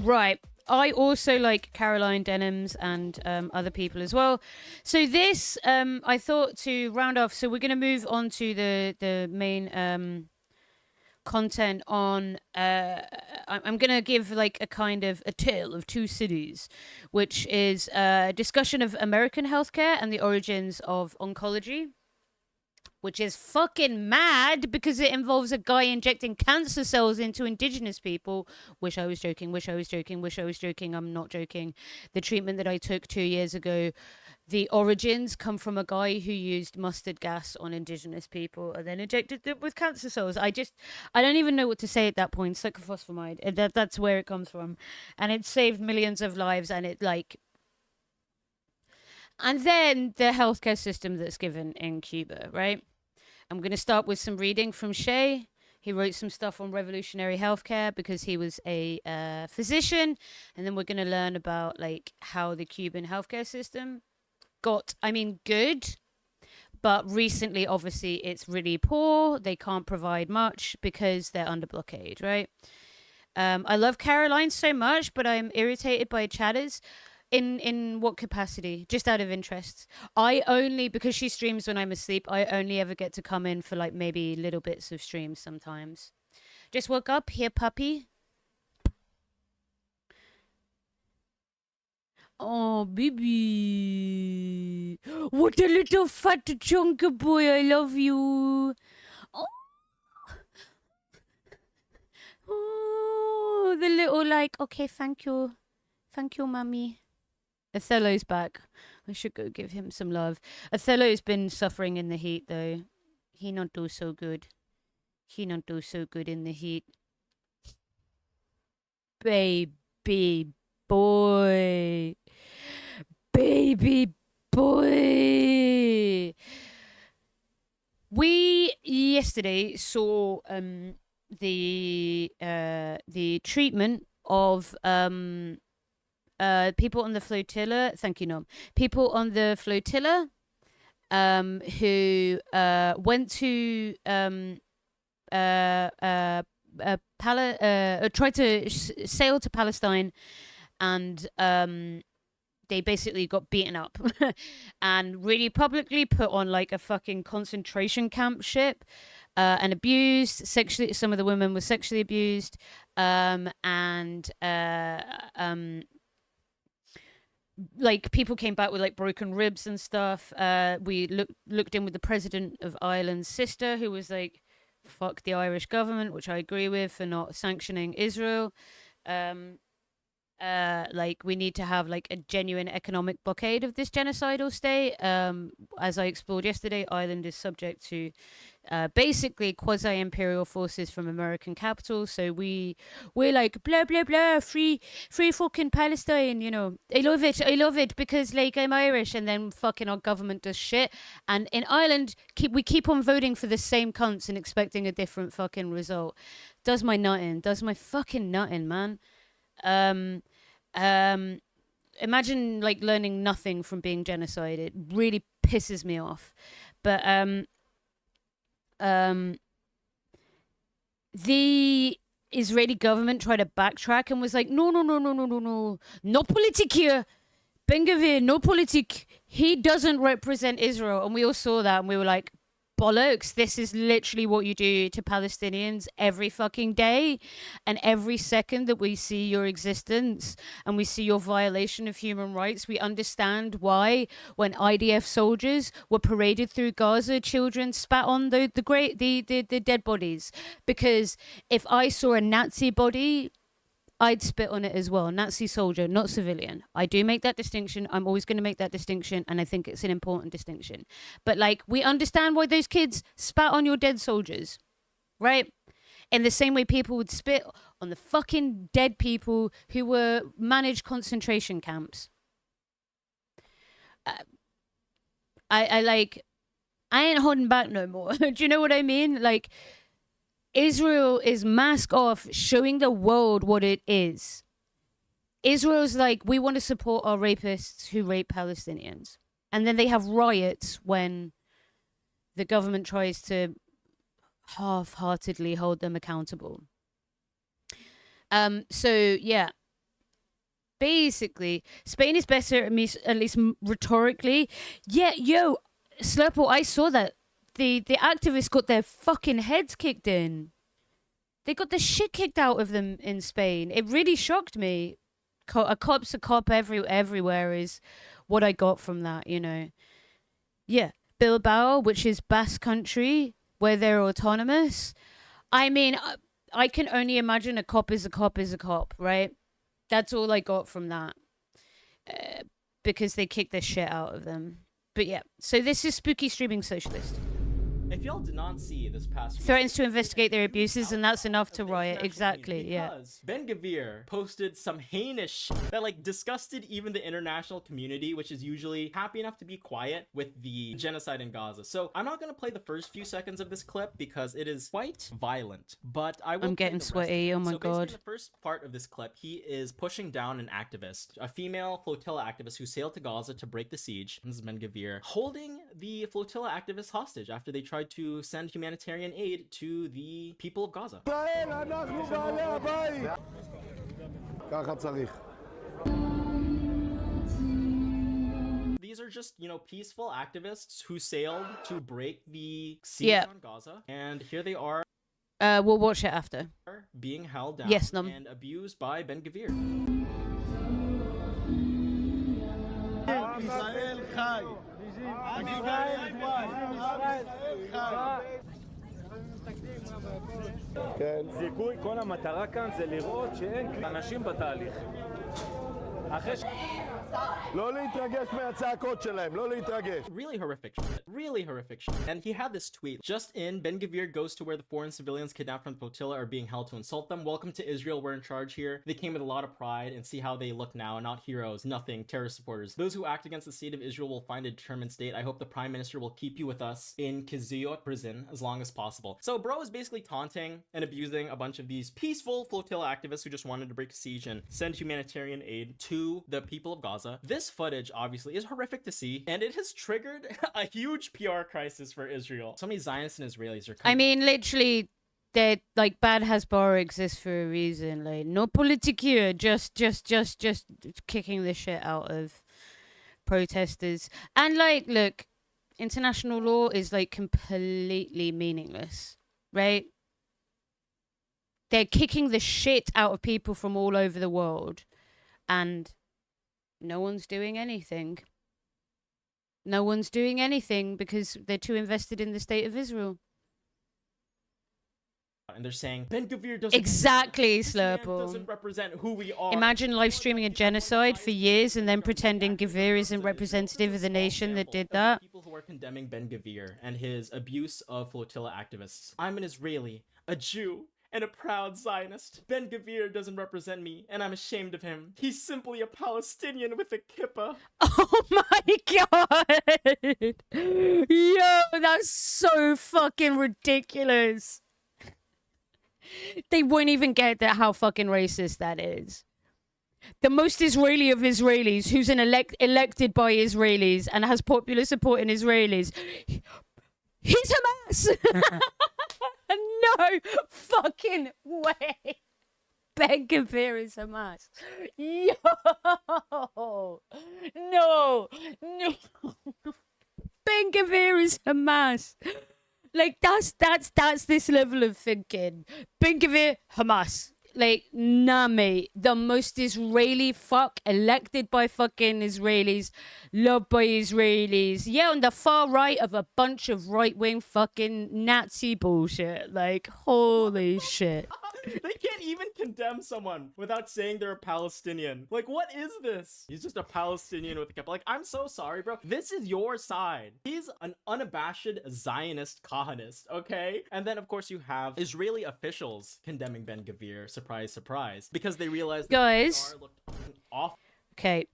Speaker 1: Right. I also like Caroline Denham's and other people as well. So this, I thought to round off, so we're going to move on to the main content on, I'm going to give like a kind of a tale of two cities, which is a discussion of American healthcare and the origins of oncology. Which is fucking mad because it involves a guy injecting cancer cells into indigenous people. Wish I was joking. I'm not joking. The treatment that I took 2 years ago, the origins come from a guy who used mustard gas on indigenous people and then injected them with cancer cells. I don't even know what to say at that point. Cyclophosphamide. That's where it comes from. And it saved millions of lives, and it like... And then the healthcare system that's given in Cuba, right? I'm going to start with some reading from Shay. He wrote some stuff on revolutionary healthcare because he was a physician. And then we're going to learn about like how the Cuban healthcare system got, good. But recently, obviously, it's really poor. They can't provide much because they're under blockade, right? I love Caroline so much, but I'm irritated by chatters. In what capacity? Just out of interest. Because she streams when I'm asleep, I only ever get to come in for like maybe little bits of streams sometimes. Just woke up here, puppy. Oh, baby. What a little fat chunky boy. I love you. Oh, the little like, okay, thank you. Thank you, mummy. Othello's back. I should go give him some love. Othello's been suffering in the heat, though. He not do so good. He not do so good in the heat. Baby boy. Baby boy. We yesterday saw the treatment of people on the flotilla. Thank you, Nom. People on the flotilla who went to sail to Palestine, and they basically got beaten up and really publicly put on like a fucking concentration camp ship, and abused sexually. Some of the women were sexually abused, and like people came back with like broken ribs and stuff. We looked in with the president of Ireland's sister, who was like, fuck the Irish government, which I agree with, for not sanctioning Israel. Like we need to have like a genuine economic blockade of this genocidal state. As I explored yesterday, Ireland is subject to basically quasi-imperial forces from American capital. So we're like blah blah blah, free fucking Palestine. You know, I love it because like I'm Irish, and then fucking our government does shit. And in Ireland, we keep on voting for the same cunts and expecting a different fucking result. Does my fucking nutting, man. Imagine like learning nothing from being genocided. It really pisses me off. But the Israeli government tried to backtrack and was like, no politic here. Ben-Gvir, no politic. He doesn't represent Israel. And we all saw that and we were like, bollocks, this is literally what you do to Palestinians every fucking day. And every second that we see your existence and we see your violation of human rights, we understand why when IDF soldiers were paraded through Gaza, children spat on the dead bodies. Because if I saw a Nazi body, I'd spit on it as well. Nazi soldier, not civilian. I do make that distinction. I'm always going to make that distinction, and I think it's an important distinction. But, like, we understand why those kids spat on your dead soldiers, right? In the same way people would spit on the fucking dead people who were managed concentration camps. I ain't holding back no more. Do you know what I mean? Like, Israel is mask off, showing the world what it is. Israel's like, we want to support our rapists who rape Palestinians. And then they have riots when the government tries to half-heartedly hold them accountable. So, yeah. Basically, Spain is better, at least rhetorically. Yeah, yo, Slurple, I saw that. The activists got their fucking heads kicked in. They got the shit kicked out of them in Spain. It really shocked me. A cop's a cop everywhere is what I got from that, you know. Yeah. Bilbao, which is Basque country, where they're autonomous. I mean, I can only imagine a cop is a cop is a cop, right? That's all I got from that. Because they kicked the shit out of them. But yeah, so this is Spooky Streaming Socialist.
Speaker 11: If y'all did not see this past
Speaker 1: threatens to investigate their abuses, and that's enough to riot. Exactly, yeah.
Speaker 11: Because Ben-Gvir posted some heinous shit that like disgusted even the international community, which is usually happy enough to be quiet with the genocide in Gaza. So I'm not going to play the first few seconds of this clip because it is quite violent, but I will.
Speaker 1: I'm getting sweaty, oh my god.
Speaker 11: In the first part of this clip, he is pushing down an activist, a female flotilla activist who sailed to Gaza to break the siege. This is Ben-Gvir holding the flotilla activists hostage after they tried to send humanitarian aid to the people of Gaza. These are just, you know, peaceful activists who sailed to break the siege on Gaza, and here they are.
Speaker 1: We'll watch it after.
Speaker 11: Being held down and abused by Ben-Gvir.
Speaker 12: זיכוי, כל המטרה כאן זה לראות שאין אנשים בתהליך. לא להתרגש מהצעקות שלהם, לא להתרגש.
Speaker 11: Really horrific shit. Really horrific shit. And he had this tweet. Just in, Ben-Gvir goes to where the foreign civilians kidnapped from the flotilla are being held to insult them. Welcome to Israel, we're in charge here. They came with a lot of pride, and see how they look now. Not heroes, nothing, terrorist supporters. Those who act against the state of Israel will find a determined state. I hope the prime minister will keep you with us in Kiziot prison as long as possible. So bro is basically taunting and abusing a bunch of these peaceful flotilla activists who just wanted to break a siege and send humanitarian aid to the people of Gaza. This footage obviously is horrific to see, and it has triggered a huge PR crisis for Israel. So many Zionists and Israelis are coming.
Speaker 1: I mean, literally, That like bad Hasbara exists for a reason. Like no politicure, just kicking the shit out of protesters. And like, look, international law is like completely meaningless, right? They're kicking the shit out of people from all over the world, and no one's doing anything. No one's doing anything because they're too invested in the state of Israel.
Speaker 11: And they're saying Ben-Gvir doesn't
Speaker 1: Slurple.
Speaker 11: represent who we are.
Speaker 1: Imagine live streaming a genocide for years and then pretending Gvir isn't representative of the nation that did that.
Speaker 11: People who are condemning Ben-Gvir and his abuse of flotilla activists. I'm an Israeli, a Jew, and a proud Zionist. Ben-Gvir doesn't represent me, and I'm ashamed of him. He's simply a Palestinian with a kippah.
Speaker 1: Oh my god! Yo, that's so fucking ridiculous. They won't even get that how fucking racist that is. The most Israeli of Israelis, who's an elected by Israelis and has popular support in Israelis, he's Hamas. No fucking way. Ben-Gvir is Hamas. Yo, no. Ben-Gvir is Hamas. Like, that's this level of thinking. Ben-Gvir, Hamas. Like, nah, mate. The most Israeli fuck, elected by fucking Israelis, loved by Israelis. Yeah, on the far right of a bunch of right-wing fucking Nazi bullshit. Like, holy shit.
Speaker 11: They can't even condemn someone without saying they're a Palestinian. Like, what is this? He's just a Palestinian with a kippah. Like, I'm so sorry, bro. This is your side. He's an unabashed Zionist Kahanist, okay? And then, of course, you have Israeli officials condemning Ben-Gvir. Surprise, surprise. Because they realize that
Speaker 1: guys,
Speaker 11: looked off.
Speaker 1: Okay.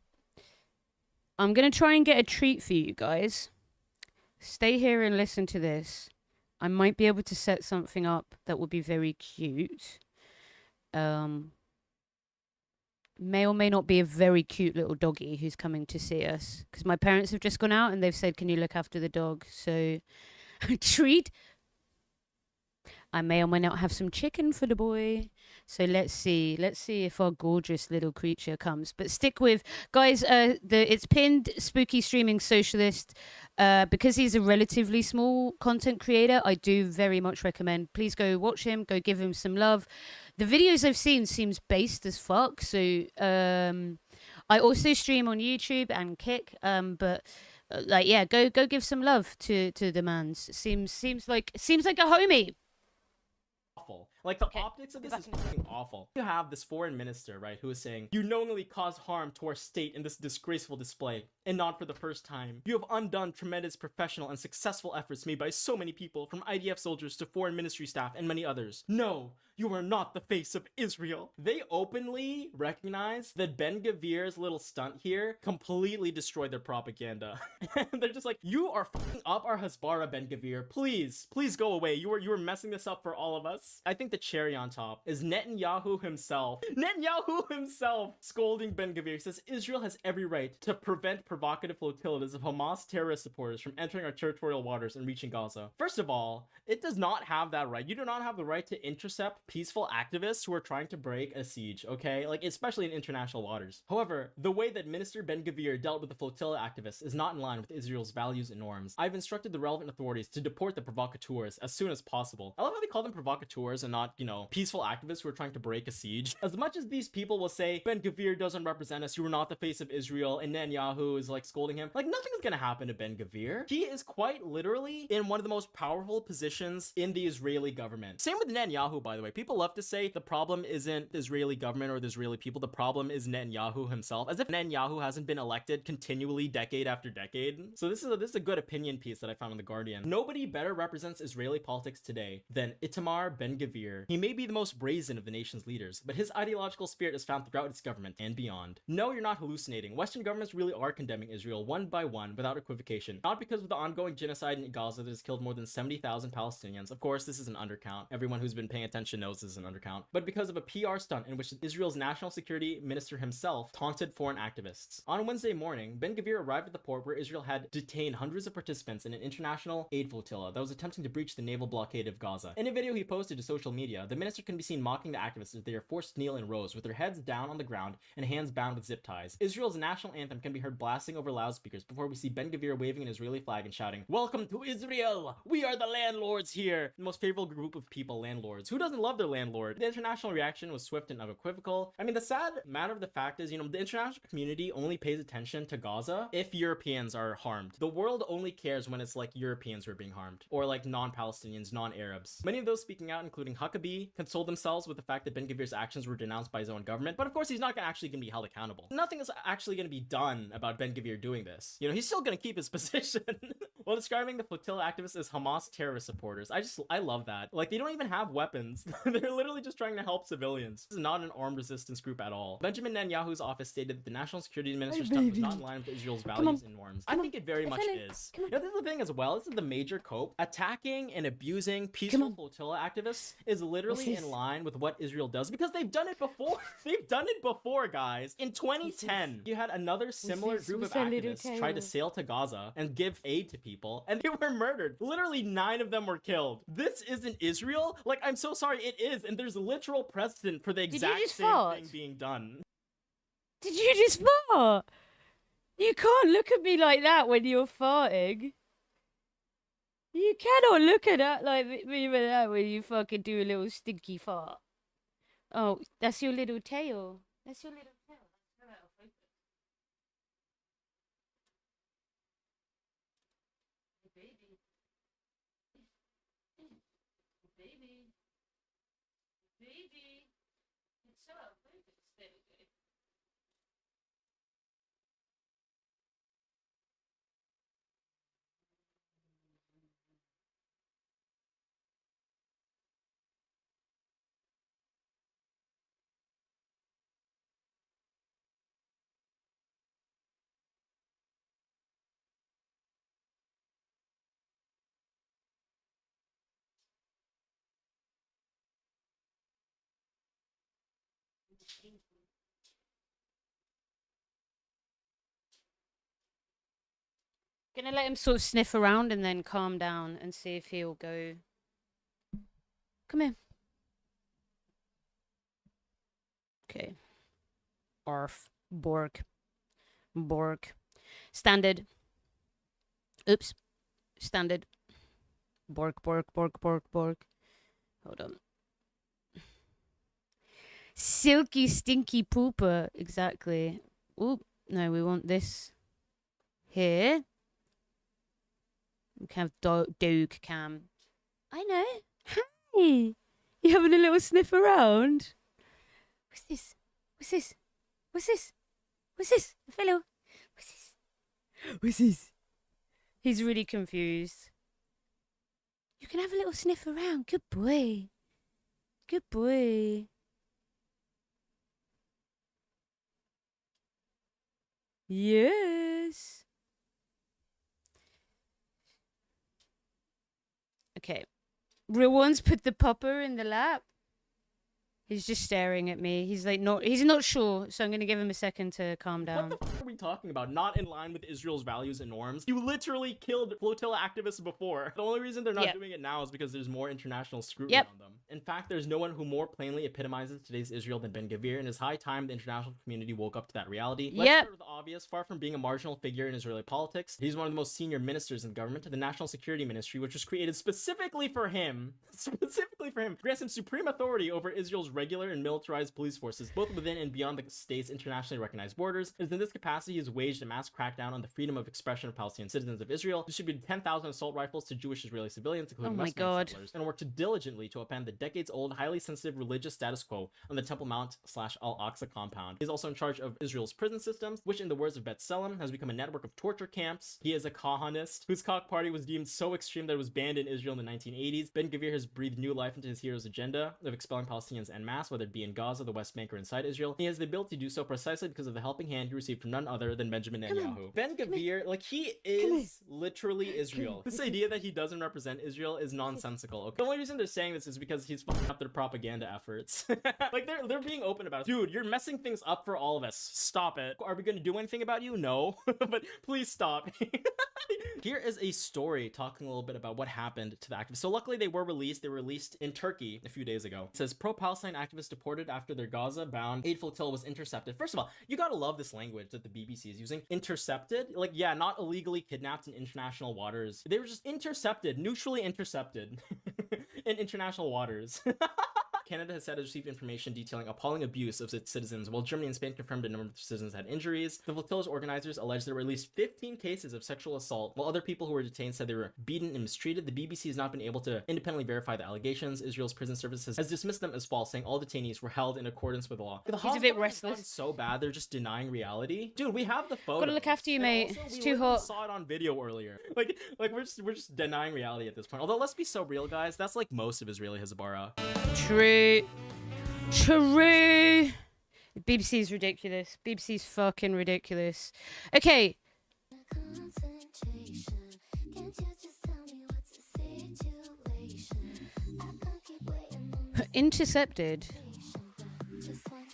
Speaker 1: I'm going to try and get a treat for you guys. Stay here and listen to this. I might be able to set something up that will be very cute. May or may not be a very cute little doggy who's coming to see us. Because my parents have just gone out and they've said, can you look after the dog? So, a treat. I may or may not have some chicken for the boy. So let's see if our gorgeous little creature comes. But stick with, guys, it's pinned Spooky Streaming Socialist. Because he's a relatively small content creator, I do very much recommend, please go watch him, go give him some love. The videos I've seen seems based as fuck. So I also stream on YouTube and Kick. But like, yeah, go give some love to the man. Seems like a homie.
Speaker 11: Awful. Like, the optics of this is fucking awful. You have this foreign minister, right, who is saying, you knowingly caused harm to our state in this disgraceful display, and not for the first time. You have undone tremendous professional and successful efforts made by so many people, from IDF soldiers to foreign ministry staff and many others. No, you are not the face of Israel. They openly recognize that Ben-Gvir's little stunt here completely destroyed their propaganda. They're just like, you are fucking up our Hasbara, Ben-Gvir. Please go away. You are messing this up for all of us. I think the cherry on top is Netanyahu himself. Netanyahu himself scolding Ben-Gvir. He says, Israel has every right to prevent provocative flotillas of Hamas terrorist supporters from entering our territorial waters and reaching Gaza. First of all, it does not have that right. You do not have the right to intercept peaceful activists who are trying to break a siege, okay? Like, especially in international waters. However, the way that Minister Ben-Gvir dealt with the flotilla activists is not in line with Israel's values and norms. I've instructed the relevant authorities to deport the provocateurs as soon as possible. I love how they call them provocateurs and not, you know, peaceful activists who are trying to break a siege. As much as these people will say, Ben-Gvir doesn't represent us, you are not the face of Israel, and Netanyahu is like scolding him, like, nothing's gonna happen to Ben-Gvir. He is quite literally in one of the most powerful positions in the Israeli government. Same with Netanyahu, by the way. People love to say the problem isn't the Israeli government or the Israeli people, the problem is Netanyahu himself, as if Netanyahu hasn't been elected continually decade after decade. So this is a good opinion piece that I found in The Guardian. Nobody better represents Israeli politics today than Itamar Ben-Gvir. Ben-Gvir. He may be the most brazen of the nation's leaders, but his ideological spirit is found throughout its government and beyond. No, you're not hallucinating. Western governments really are condemning Israel one by one without equivocation. Not because of the ongoing genocide in Gaza that has killed more than 70,000 Palestinians. Of course, this is an undercount. Everyone who's been paying attention knows this is an undercount. But because of a PR stunt in which Israel's national security minister himself taunted foreign activists. On Wednesday morning, Ben-Gvir arrived at the port where Israel had detained hundreds of participants in an international aid flotilla that was attempting to breach the naval blockade of Gaza. In a video he posted to social media, the minister can be seen mocking the activists as they are forced to kneel in rows with their heads down on the ground and hands bound with zip ties. Israel's national anthem can be heard blasting over loudspeakers before we see Ben-Gvir waving an Israeli flag and shouting, "Welcome to Israel! We are the landlords here!" The most favorable group of people, landlords. Who doesn't love their landlord? The international reaction was swift and unequivocal. I mean, the sad matter of the fact is, the international community only pays attention to Gaza if Europeans are harmed. The world only cares when it's like Europeans who are being harmed, or like non-Palestinians, non-Arabs. Many of those speaking out, including Huckabee, consoled themselves with the fact that Ben-Gvir's actions were denounced by his own government, but of course he's not actually going to be held accountable. Nothing is actually going to be done about Ben-Gvir doing this. He's still going to keep his position. While describing the flotilla activists as Hamas terrorist supporters, I love that. Like, they don't even have weapons. They're literally just trying to help civilians. This is not an armed resistance group at all. Benjamin Netanyahu's office stated that the national security minister's stunt was not in line with Israel's values and norms. I think it very much is. This is the thing as well. This is the major cope. Attacking and abusing peaceful flotilla activists is literally in line with what Israel does because they've done it before. They've done it before, guys. In 2010, you had another similar group of activists try to sail to Gaza and give aid to people, and they were murdered. Literally 9 of them were killed. This isn't Israel? Like, I'm so sorry, it is, and there's literal precedent for the exact same thing being done.
Speaker 1: Did you just fart? You can't look at me like that when you're farting. You cannot look at that like me like that when you fucking do a little stinky fart. Oh, that's your little tail. That's your little tail. Baby. Baby. Baby. It's so outrageous. There we go. Gonna let him sort of sniff around and then calm down and see if he'll go. Come here. Okay. Arf. Borg. Borg. Standard. Oops. Standard. Borg, Borg, Borg, Borg, Borg. Hold on. Silky, stinky pooper. Exactly. Oop. No, we want this here. We can have dog cam. I know. Hi. You having a little sniff around? What's this? What's this? What's this? What's this? Fellow. What's this? What's this? He's really confused. You can have a little sniff around. Good boy. Good boy. Yes. Okay. Real ones put the pupper in the lap. He's just staring at me. He's not sure, so I'm gonna give him a second to calm down.
Speaker 11: What the fuck are we talking about? Not in line with Israel's values and norms? You literally killed flotilla activists before. The only reason they're not doing it now is because there's more international scrutiny on them. In fact, there's no one who more plainly epitomizes today's Israel than Ben-Gvir, and it's high time the international community woke up to that reality. Let's start with the obvious. Far from being a marginal figure in Israeli politics, he's one of the most senior ministers in the government, the National Security Ministry, which was created specifically for him, grants him supreme authority over Israel's regular and militarized police forces, both within and beyond the state's internationally recognized borders. It is in this capacity capacity, he's waged a mass crackdown on the freedom of expression of Palestinian citizens of Israel, distributed 10,000 assault rifles to Jewish Israeli civilians, including West Bank settlers, and worked diligently to upend the decades-old, highly sensitive religious status quo on the Temple Mount/Al-Aqsa compound. He's also in charge of Israel's prison systems, which, in the words of Bet Selem, has become a network of torture camps. He is a Kahanist whose cock party was deemed so extreme that it was banned in Israel in the 1980s. Ben-Gvir has breathed new life into his hero's agenda of expelling Palestinians en masse, whether it be in Gaza, the West Bank, or inside Israel. He has the ability to do so precisely because of the helping hand he received from none other than Benjamin Netanyahu. Ben-Gvir, like, he is literally Israel. This idea that he doesn't represent Israel is nonsensical. Okay? The only reason they're saying this is because he's fucking up their propaganda efforts. Like, they're being open about it. Dude, you're messing things up for all of us. Stop it. Are we going to do anything about you? No. But please stop. Here is a story talking a little bit about what happened to the activists. So luckily they were released. They were released in Turkey a few days ago. It says pro-Palestine activists deported after their Gaza-bound aid flotilla was intercepted. First of all, you gotta love this language that the BBC is using. Intercepted? Like, yeah, not illegally kidnapped in international waters. They were just intercepted, neutrally intercepted in international waters. Canada has said it received information detailing appalling abuse of its citizens, while Germany and Spain confirmed a number of citizens had injuries. The flotilla's organizers alleged there were at least 15 cases of sexual assault, while other people who were detained said they were beaten and mistreated. The BBC has not been able to independently verify the allegations. Israel's prison services has dismissed them as false, saying all detainees were held in accordance with the law.
Speaker 1: He's a bit restless.
Speaker 11: So bad, they're just denying reality. Dude, we have the photo.
Speaker 1: Gotta look after you, mate.
Speaker 11: Also,
Speaker 1: it's too hot.
Speaker 11: Saw it on video earlier. Like we're just denying reality at this point. Although let's be so real, guys. That's like most of Israeli Hezbollah.
Speaker 1: True. True. BBC is ridiculous. BBC's fucking ridiculous. Okay. Intercepted.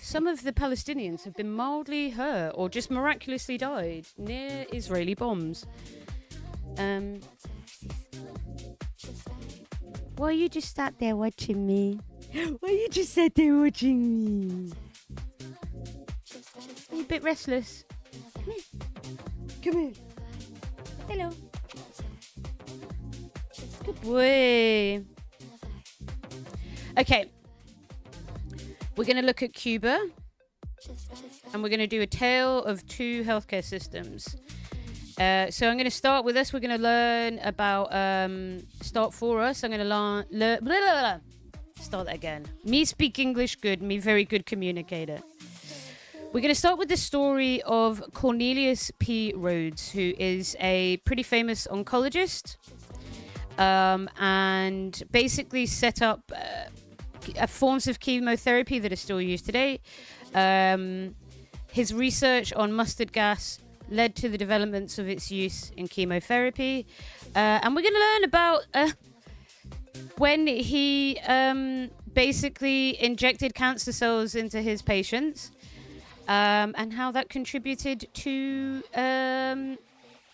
Speaker 1: Some of the Palestinians have been mildly hurt or just miraculously died near Israeli bombs. Why you just sat there watching me? Why you just sat there watching me? Are you a bit restless? Come here. Come here. Hello. Good boy. Okay. We're going to look at Cuba. And we're going to do a tale of two healthcare systems. So I'm going to start with us. We're going to learn about... start for us. I'm going to learn... Start that again. Me speak English good. Me very good communicator. We're going to start with the story of Cornelius P. Rhodes, who is a pretty famous oncologist, and basically set up forms of chemotherapy that are still used today. His research on mustard gas led to the developments of its use in chemotherapy, and we're going to learn about when he basically injected cancer cells into his patients, and how that contributed to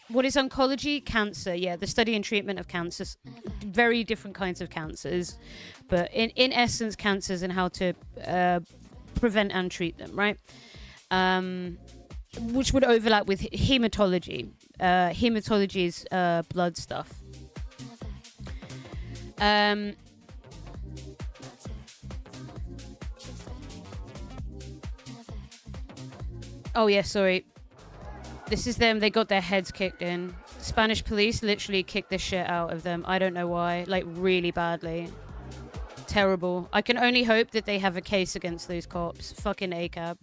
Speaker 1: what is oncology? Cancer. Yeah, the study and treatment of cancers, very different kinds of cancers, but in essence, cancers and how to prevent and treat them, right? Which would overlap with hematology. Hematology is blood stuff. Oh yeah, sorry. This is them. They got their heads kicked in. Spanish police literally kicked the shit out of them. I don't know why. Like, really badly. Terrible. I can only hope that they have a case against those cops. Fucking ACAB.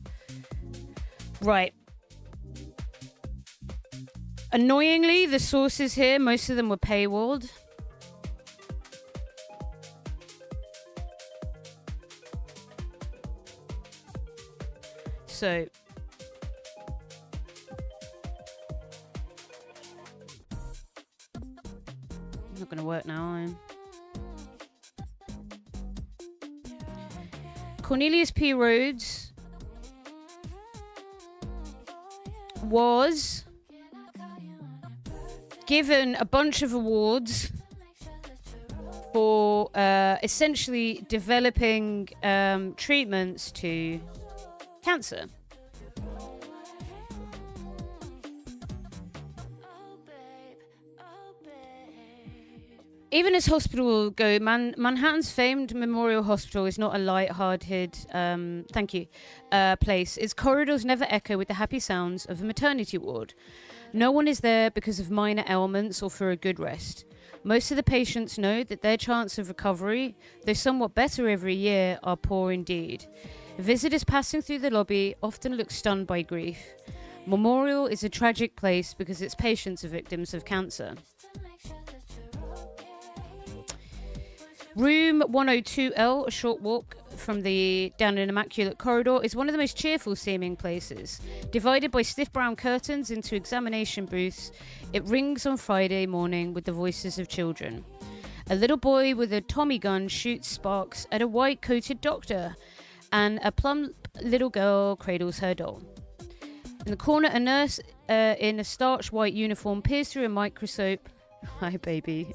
Speaker 1: Right. Annoyingly, the sources here, most of them were paywalled. So... not going to work now. Cornelius P. Rhodes was given a bunch of awards for essentially developing treatments to cancer. Even as hospital go, Manhattan's famed Memorial Hospital is not a light-hearted, place. Its corridors never echo with the happy sounds of a maternity ward. No one is there because of minor ailments or for a good rest. Most of the patients know that their chance of recovery, though somewhat better every year, are poor indeed. Visitors passing through the lobby often look stunned by grief. Memorial is a tragic place because its patients are victims of cancer. Room 102L, a short walk from down an immaculate corridor, is one of the most cheerful seeming places. Divided by stiff brown curtains into examination booths, it rings on Friday morning with the voices of children. A little boy with a Tommy gun shoots sparks at a white-coated doctor, and a plump little girl cradles her doll. In the corner, a nurse in a starched white uniform peers through a microscope, hi baby,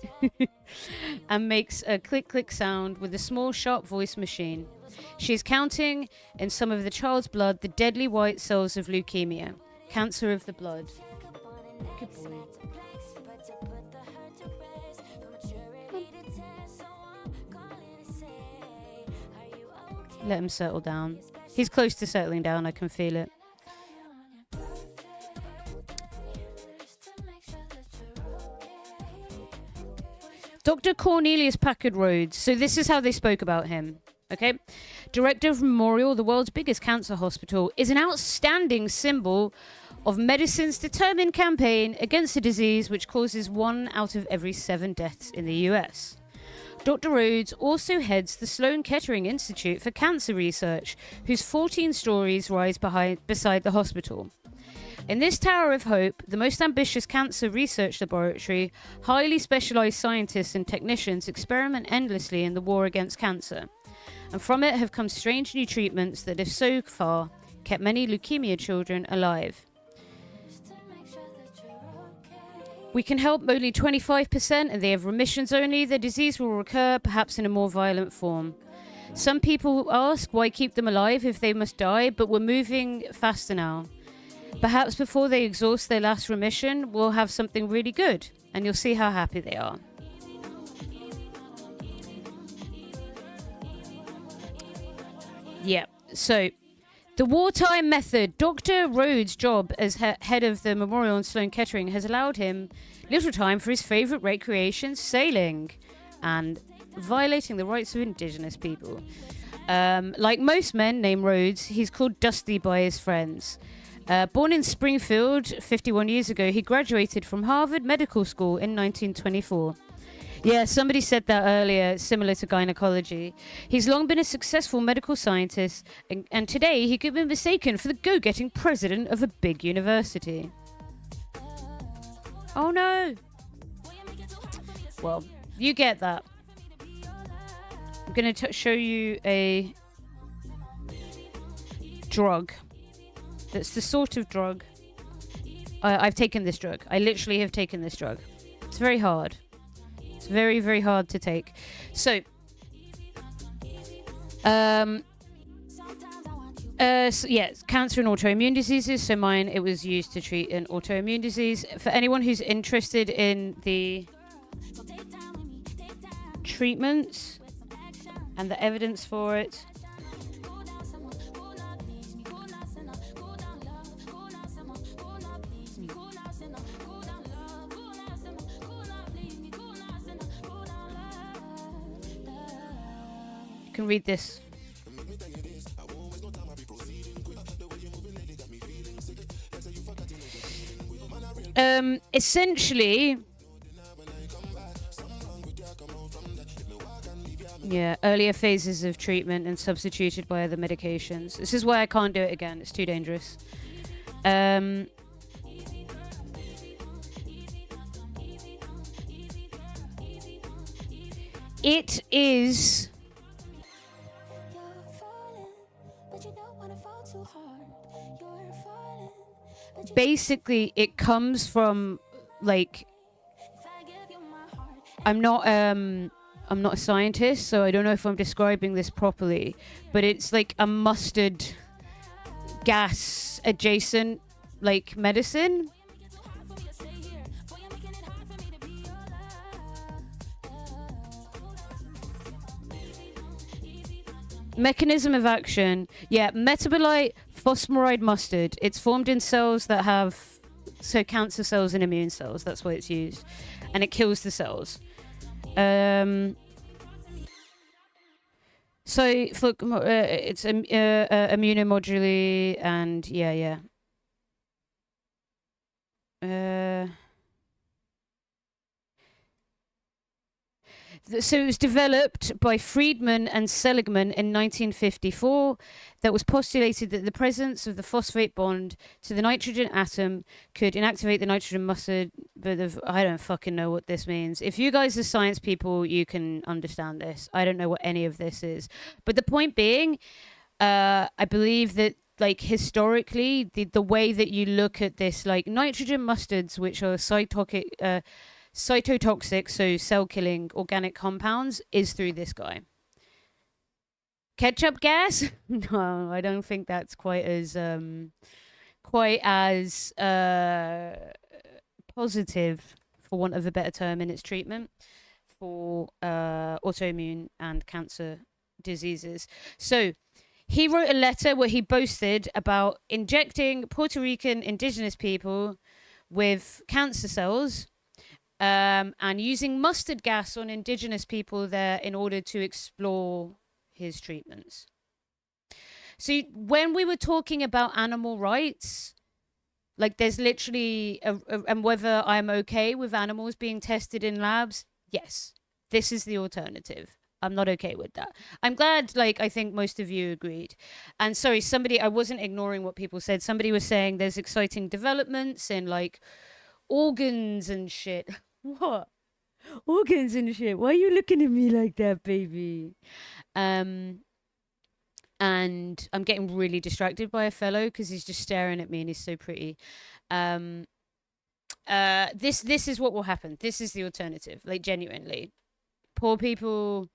Speaker 1: and makes a click-click sound with a small sharp voice machine. She is counting in some of the child's blood the deadly white cells of leukemia, cancer of the blood. Good boy. Let him settle down. He's close to settling down, I can feel it. Dr. Cornelius Packard Rhodes. So this is how they spoke about him. Okay? Director of Memorial, the world's biggest cancer hospital, is an outstanding symbol of medicine's determined campaign against a disease which causes 1 out of every 7 deaths in the US. Dr. Rhodes also heads the Sloan Kettering Institute for Cancer Research, whose 14 stories rise beside the hospital. In this Tower of Hope, the most ambitious cancer research laboratory, highly specialized scientists and technicians experiment endlessly in the war against cancer. And from it have come strange new treatments that have so far kept many leukemia children alive. We can help only 25%, and they have remissions only. The disease will recur, perhaps in a more violent form. Some people ask why keep them alive if they must die, but we're moving faster now. Perhaps before they exhaust their last remission, we'll have something really good, and you'll see how happy they are. Yeah, so the wartime method. Dr. Rhodes' job as head of the Memorial in Sloan Kettering has allowed him little time for his favorite recreation, sailing, and violating the rights of indigenous people. Like most men named Rhodes, he's called Dusty by his friends. Born in Springfield 51 years ago, he graduated from Harvard Medical School in 1924. Yeah, somebody said that earlier, similar to gynecology. He's long been a successful medical scientist, and today he could be mistaken for the go-getting president of a big university. Oh no! Well, you get that. I'm going to show you a drug. That's the sort of drug. I've taken this drug. I literally have taken this drug. It's very hard. It's very, very hard to take. So, yeah, cancer and autoimmune diseases. So mine, it was used to treat an autoimmune disease. For anyone who's interested in the treatments and the evidence for it, you can read this. Essentially, yeah, earlier phases of treatment and substituted by other medications. This is why I can't do it again. It's too dangerous. It is basically, it comes from, like, I'm not a scientist, so I don't know if I'm describing this properly, but it's like a mustard gas adjacent, like, medicine. Mechanism of action. Yeah, metabolite phosphoride mustard. It's formed in cells that have cancer cells and immune cells. That's why it's used, and it kills the cells. So it's immunomodulatory and yeah. So it was developed by Friedman and Seligman in 1954. That was postulated that the presence of the phosphate bond to the nitrogen atom could inactivate the nitrogen mustard. But I don't fucking know what this means. If you guys are science people, you can understand this. I don't know what any of this is. But the point being, I believe that like historically, the way that you look at this, like nitrogen mustards, which are cytotoxic, so cell-killing organic compounds, is through this guy. Ketchup gas? No, I don't think that's quite as positive, for want of a better term, in its treatment for autoimmune and cancer diseases. So he wrote a letter where he boasted about injecting Puerto Rican indigenous people with cancer cells, and using mustard gas on indigenous people there in order to explore his treatments. So when we were talking about animal rights, like there's literally, and whether I'm okay with animals being tested in labs, yes, this is the alternative. I'm not okay with that. I'm glad, like, I think most of you agreed. And sorry, I wasn't ignoring what people said. Somebody was saying there's exciting developments in, like, organs and shit. What? Organs and shit? Why are you looking at me like that, baby? And I'm getting really distracted by a fellow because he's just staring at me and he's so pretty. This is what will happen. This is the alternative, like, genuinely. Poor people,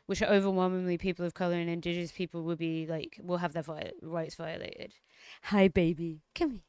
Speaker 1: which are overwhelmingly people of color and indigenous people, will have their rights violated. Hi, baby. Come here.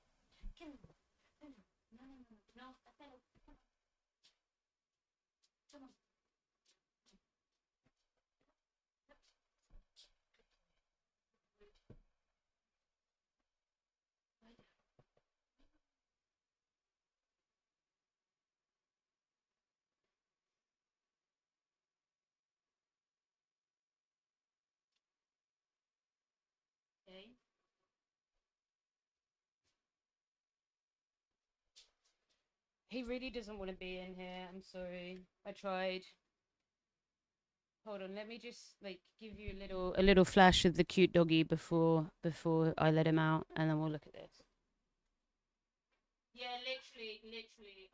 Speaker 1: He really doesn't want to be in here. I'm sorry. I tried. Hold on, let me just like give you a little flash of the cute doggy before I let him out, and then we'll look at this. Yeah, literally, like literally.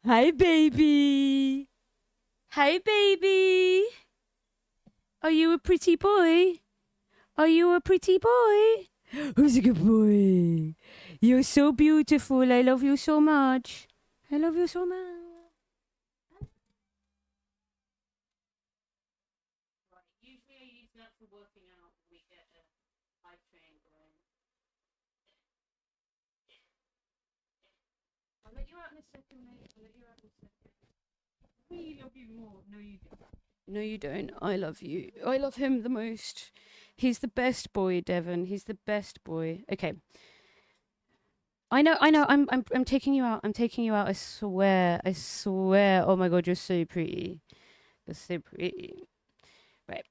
Speaker 1: Hi, baby. Hi, baby. Are you a pretty boy? Are you a pretty boy? Who's a good boy? You're so beautiful. I love you so much. I love you so much. Right. Usually I use that for working out. We get a high train going. I'll let you out in a second, mate. I'll let you out in a second. I really love you more. No, you don't. No, you don't. I love you. I love him the most. He's the best boy, Devon. He's the best boy. Okay. I know. I'm taking you out. I'm taking you out. I swear. Oh my God, you're so pretty. You're so pretty. Right.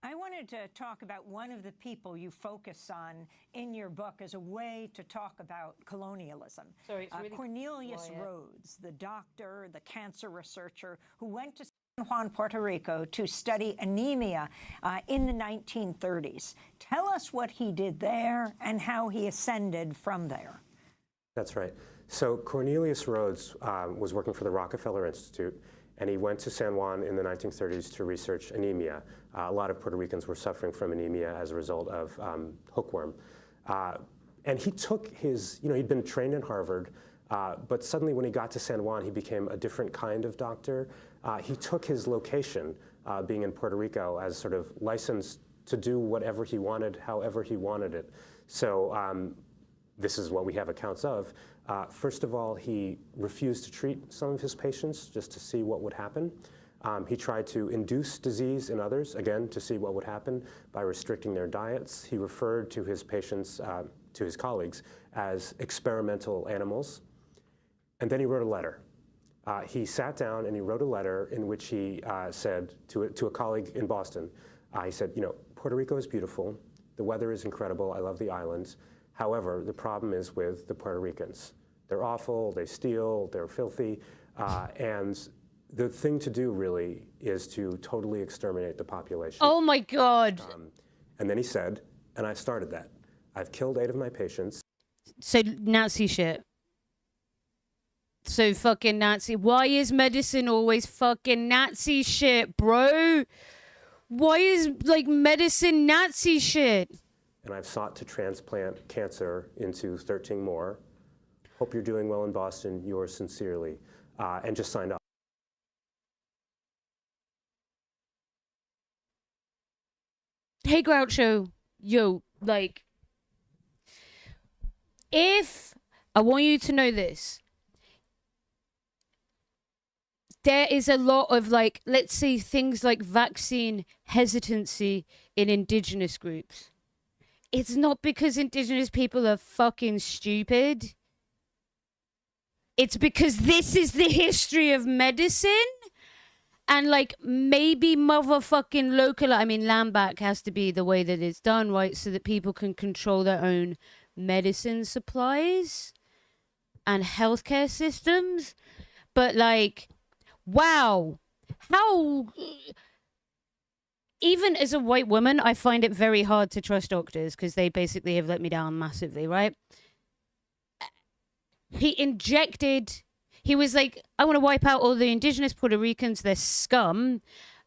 Speaker 13: I wanted to talk about one of the people you focus on in your book as a way to talk about colonialism.
Speaker 1: Sorry, it's really
Speaker 13: Cornelius
Speaker 1: quiet.
Speaker 13: Rhodes, the doctor, the cancer researcher who went to San Juan, Puerto Rico to study anemia in the 1930s. Tell us what he did there and how he ascended from there.
Speaker 14: That's right. So Cornelius Rhodes was working for the Rockefeller Institute, and he went to San Juan in the 1930s to research anemia. A lot of Puerto Ricans were suffering from anemia as a result of hookworm. And he took his, he'd been trained in Harvard, but suddenly when he got to San Juan, he became a different kind of doctor. He took his location, being in Puerto Rico, as sort of licensed to do whatever he wanted, however he wanted it. So this is what we have accounts of. First of all, he refused to treat some of his patients just to see what would happen. He tried to induce disease in others, again, to see what would happen by restricting their diets. He referred to his patients, to his colleagues, as experimental animals. And then he wrote a letter. He sat down and he wrote a letter in which he said to a colleague in Boston, he said, you know, Puerto Rico is beautiful. The weather is incredible. I love the islands. However, the problem is with the Puerto Ricans. They're awful. They steal. They're filthy. And the thing to do, really, is to totally exterminate the population.
Speaker 1: Oh, my God.
Speaker 14: And then he said, and I started that. I've killed 8 of my patients.
Speaker 1: So Nazi shit. So fucking Nazi. Why is medicine always fucking Nazi shit, bro? Why is, like, medicine Nazi shit?
Speaker 14: And I've sought to transplant cancer into 13 more. Hope you're doing well in Boston. Yours sincerely. And just signed up.
Speaker 1: Hey, Groucho. Yo, like, if I want you to know this, there is a lot of, like, let's say things like vaccine hesitancy in indigenous groups. It's not because indigenous people are fucking stupid. It's because this is the history of medicine. And, like, maybe motherfucking local, I mean, land back has to be the way that it's done, right? So that people can control their own medicine supplies and healthcare systems. But, like, wow, how, even as a white woman, I find it very hard to trust doctors because they basically have let me down massively, right? He was like, I want to wipe out all the indigenous Puerto Ricans, they're scum.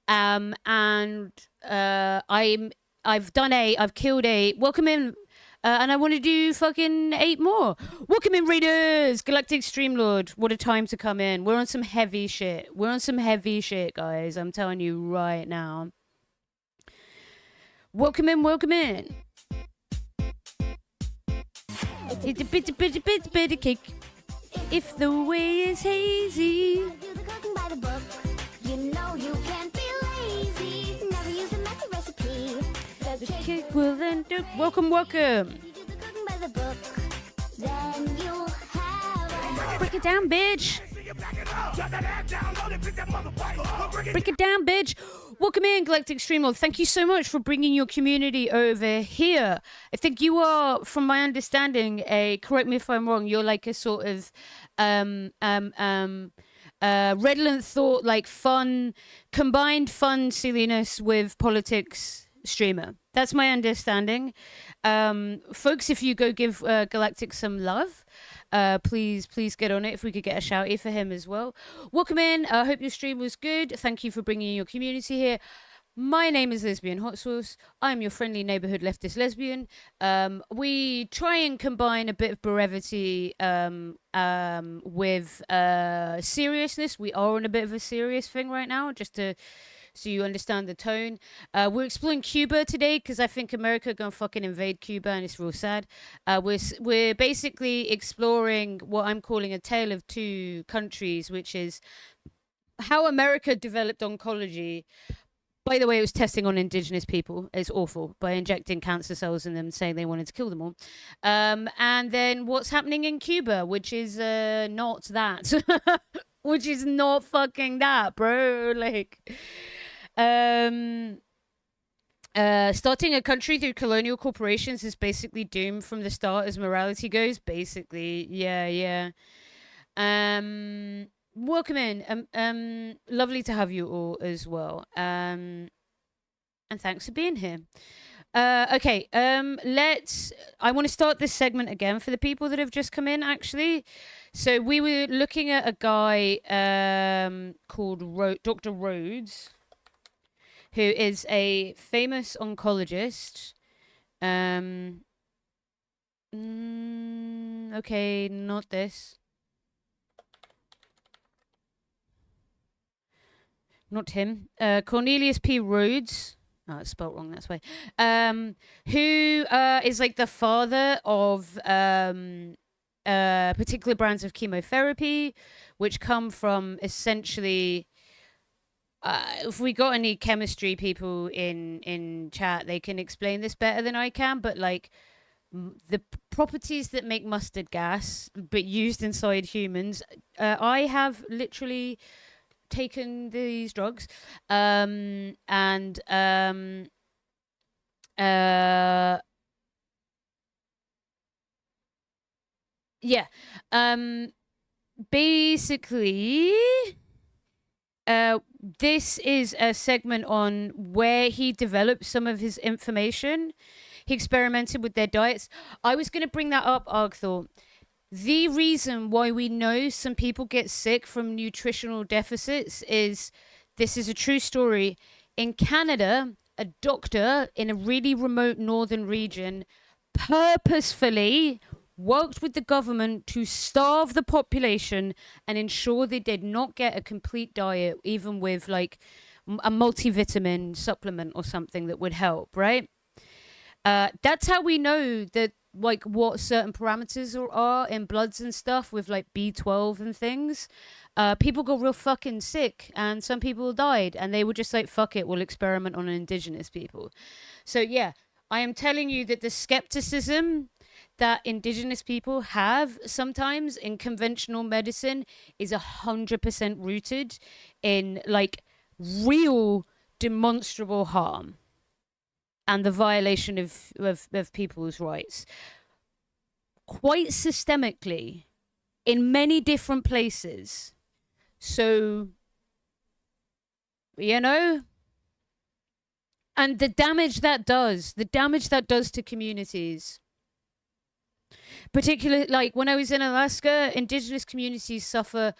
Speaker 1: I've killed 8, welcome in, and I want to do fucking 8 more. Welcome in, Raiders! Galactic Streamlord, what a time to come in. We're on some heavy shit. We're on some heavy shit, guys. I'm telling you right now. Welcome in, welcome in. It's a bit of cake. If the way is hazy. You know you can't be lazy. Never use a messy recipe. The cake will then do. Welcome, welcome. Break it down, bitch. Break it down, bitch. Welcome in, Galactic Streamlord. Thank you so much for bringing your community over here. I think you are, from my understanding, correct me if I'm wrong, you're like a sort of redolent thought, like fun, combined fun silliness with politics streamer. That's my understanding. Folks, if you go give Galactic some love, please get on it. If we could get a shouty for him as well. Welcome in. I hope your stream was good. Thank you for bringing your community here. My name is Lesbian Hot Sauce. I'm your friendly neighborhood leftist lesbian. We try and combine a bit of brevity with seriousness. We are on a bit of a serious thing right now, just to so you understand the tone. We're exploring Cuba today because I think America gonna fucking invade Cuba and it's real sad. We're basically exploring what I'm calling a tale of two countries, which is how America developed oncology. By the way, it was testing on indigenous people. It's awful, by injecting cancer cells in them, saying they wanted to kill them all. And then what's happening in Cuba, which is not that. Which is not fucking that, bro. Like, starting a country through colonial corporations is basically doomed from the start as morality goes. Basically, yeah. Welcome in. Lovely to have you all as well. And thanks for being here. Okay. I want to start this segment again for the people that have just come in, actually. So we were looking at a guy called Dr. Rhodes, who is a famous oncologist. Okay, not this. Not him. Cornelius P. Rhodes. Oh, it's spelled wrong, that's why. Who is like the father of particular brands of chemotherapy, which come from essentially if we got any chemistry people in chat, they can explain this better than I can. But like the properties that make mustard gas, but used inside humans, I have literally taken these drugs, and yeah, basically. This is a segment on where he developed some of his information. He experimented with their diets. I was going to bring that up, Argthor. The reason why we know some people get sick from nutritional deficits is, this is a true story. In Canada, a doctor in a really remote northern region purposefully worked with the government to starve the population and ensure they did not get a complete diet, even with like a multivitamin supplement or something that would help, right? That's how we know that, like, what certain parameters are in bloods and stuff with like B12 and things. People got real fucking sick, and some people died, and they were just like, fuck it, we'll experiment on indigenous people. So yeah, I am telling you that the skepticism that indigenous people have sometimes in conventional medicine is 100% rooted in like real demonstrable harm and the violation of people's rights, quite systemically in many different places. So, you know, and the damage that does to communities. Particularly, like when I was in Alaska, indigenous communities suffer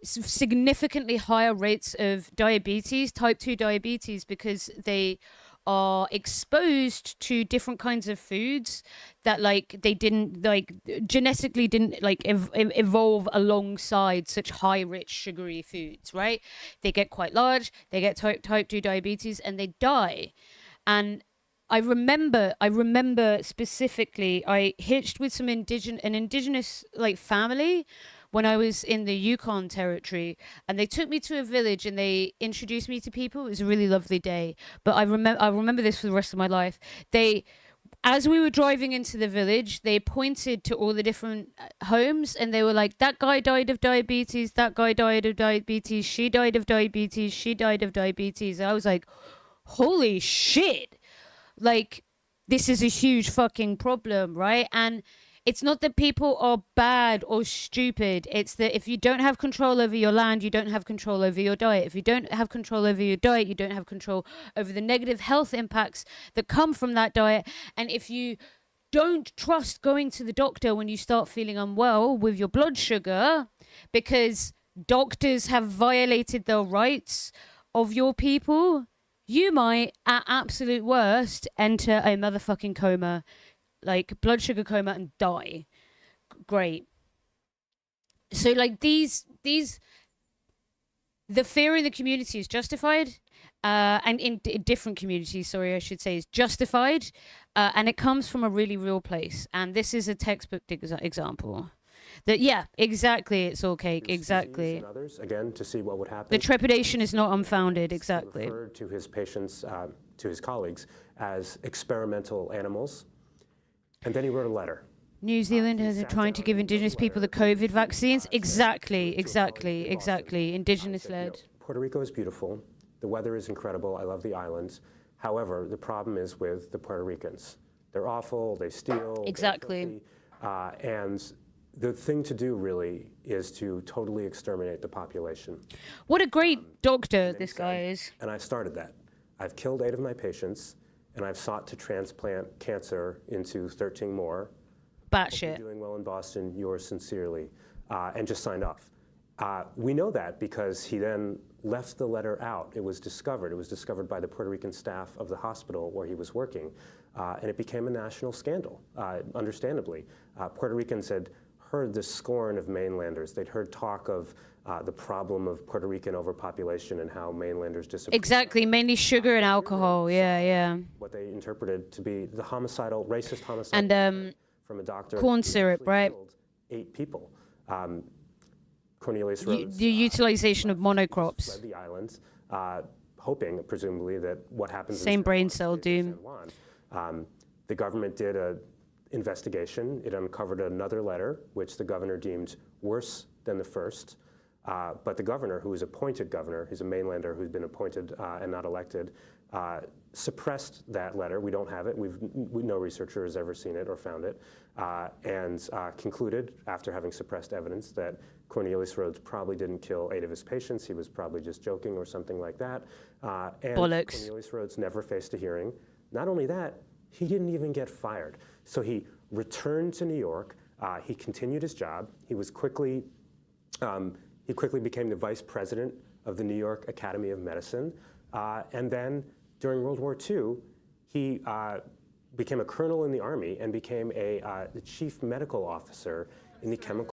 Speaker 1: significantly higher rates of diabetes, type 2 diabetes, because they are exposed to different kinds of foods that like they didn't like genetically didn't like evolve alongside such high rich sugary foods, right? They get quite large, they get type 2 diabetes, and they die. And I remember specifically, I hitched with an indigenous like family when I was in the Yukon territory, and they took me to a village and they introduced me to people. It was a really lovely day, but I remember this for the rest of my life. As we were driving into the village, they pointed to all the different homes, and they were like, that guy died of diabetes, that guy died of diabetes, she died of diabetes, she died of diabetes. I was like, holy shit. Like, this is a huge fucking problem, right? And it's not that people are bad or stupid. It's that if you don't have control over your land, you don't have control over your diet. If you don't have control over your diet, you don't have control over the negative health impacts that come from that diet. And if you don't trust going to the doctor when you start feeling unwell with your blood sugar, because doctors have violated the rights of your people, you might, at absolute worst, enter a motherfucking coma, like blood sugar coma, and die. Great. So like the fear in the community is justified, and in different communities, sorry, I should say, is justified, and it comes from a really real place. And this is a textbook example. That yeah, exactly, it's all cake, exactly.
Speaker 14: And others, again, to see what would happen.
Speaker 1: The trepidation is not unfounded, exactly.
Speaker 14: Referred to his patients, to his colleagues, as experimental animals, and then he wrote a letter.
Speaker 1: New Zealand has trying to give indigenous people the COVID vaccines. Exactly. Indigenous-led.
Speaker 14: Puerto Rico is beautiful. The weather is incredible. I love the islands. However, the problem is with the Puerto Ricans. They're awful. They steal.
Speaker 1: Exactly.
Speaker 14: And the thing to do really is to totally exterminate the population.
Speaker 1: What a great doctor this guy is.
Speaker 14: And I started that. I've killed 8 of my patients, and I've sought to transplant cancer into 13 more.
Speaker 1: Batshit.
Speaker 14: Doing well in Boston, yours sincerely, and just signed off. We know that because he then left the letter out. It was discovered. It was discovered by the Puerto Rican staff of the hospital where he was working, and it became a national scandal, understandably. Puerto Ricans had heard the scorn of mainlanders. They'd heard talk of the problem of Puerto Rican overpopulation and how mainlanders disappear.
Speaker 1: Exactly, mainly sugar and alcohol. Yeah.
Speaker 14: What they interpreted to be the racist homicide
Speaker 1: and
Speaker 14: from a doctor.
Speaker 1: Corn syrup, right?
Speaker 14: 8 people. Cornelius Rhodes.
Speaker 1: The utilization of monocrops.
Speaker 14: Fled the islands. hoping, presumably, that what happens in
Speaker 1: Same
Speaker 14: San
Speaker 1: brain
Speaker 14: Juan
Speaker 1: cell
Speaker 14: stays in
Speaker 1: doom.
Speaker 14: San Juan. The government did an investigation. It uncovered another letter, which the governor deemed worse than the first. But the governor, who was appointed governor, he's a mainlander who's been appointed and not elected, suppressed that letter. We don't have it. No researcher has ever seen it or found it, and concluded, after having suppressed evidence, that Cornelius Rhodes probably didn't kill 8 of his patients. He was probably just joking or something like that. And
Speaker 1: Bollocks.
Speaker 14: Cornelius Rhodes never faced a hearing. Not only that, he didn't even get fired. So he returned to New York. He continued his job. He quickly became the vice president of the New York Academy of Medicine. And then during World War II, he became a colonel in the army and became the chief medical officer in the chemical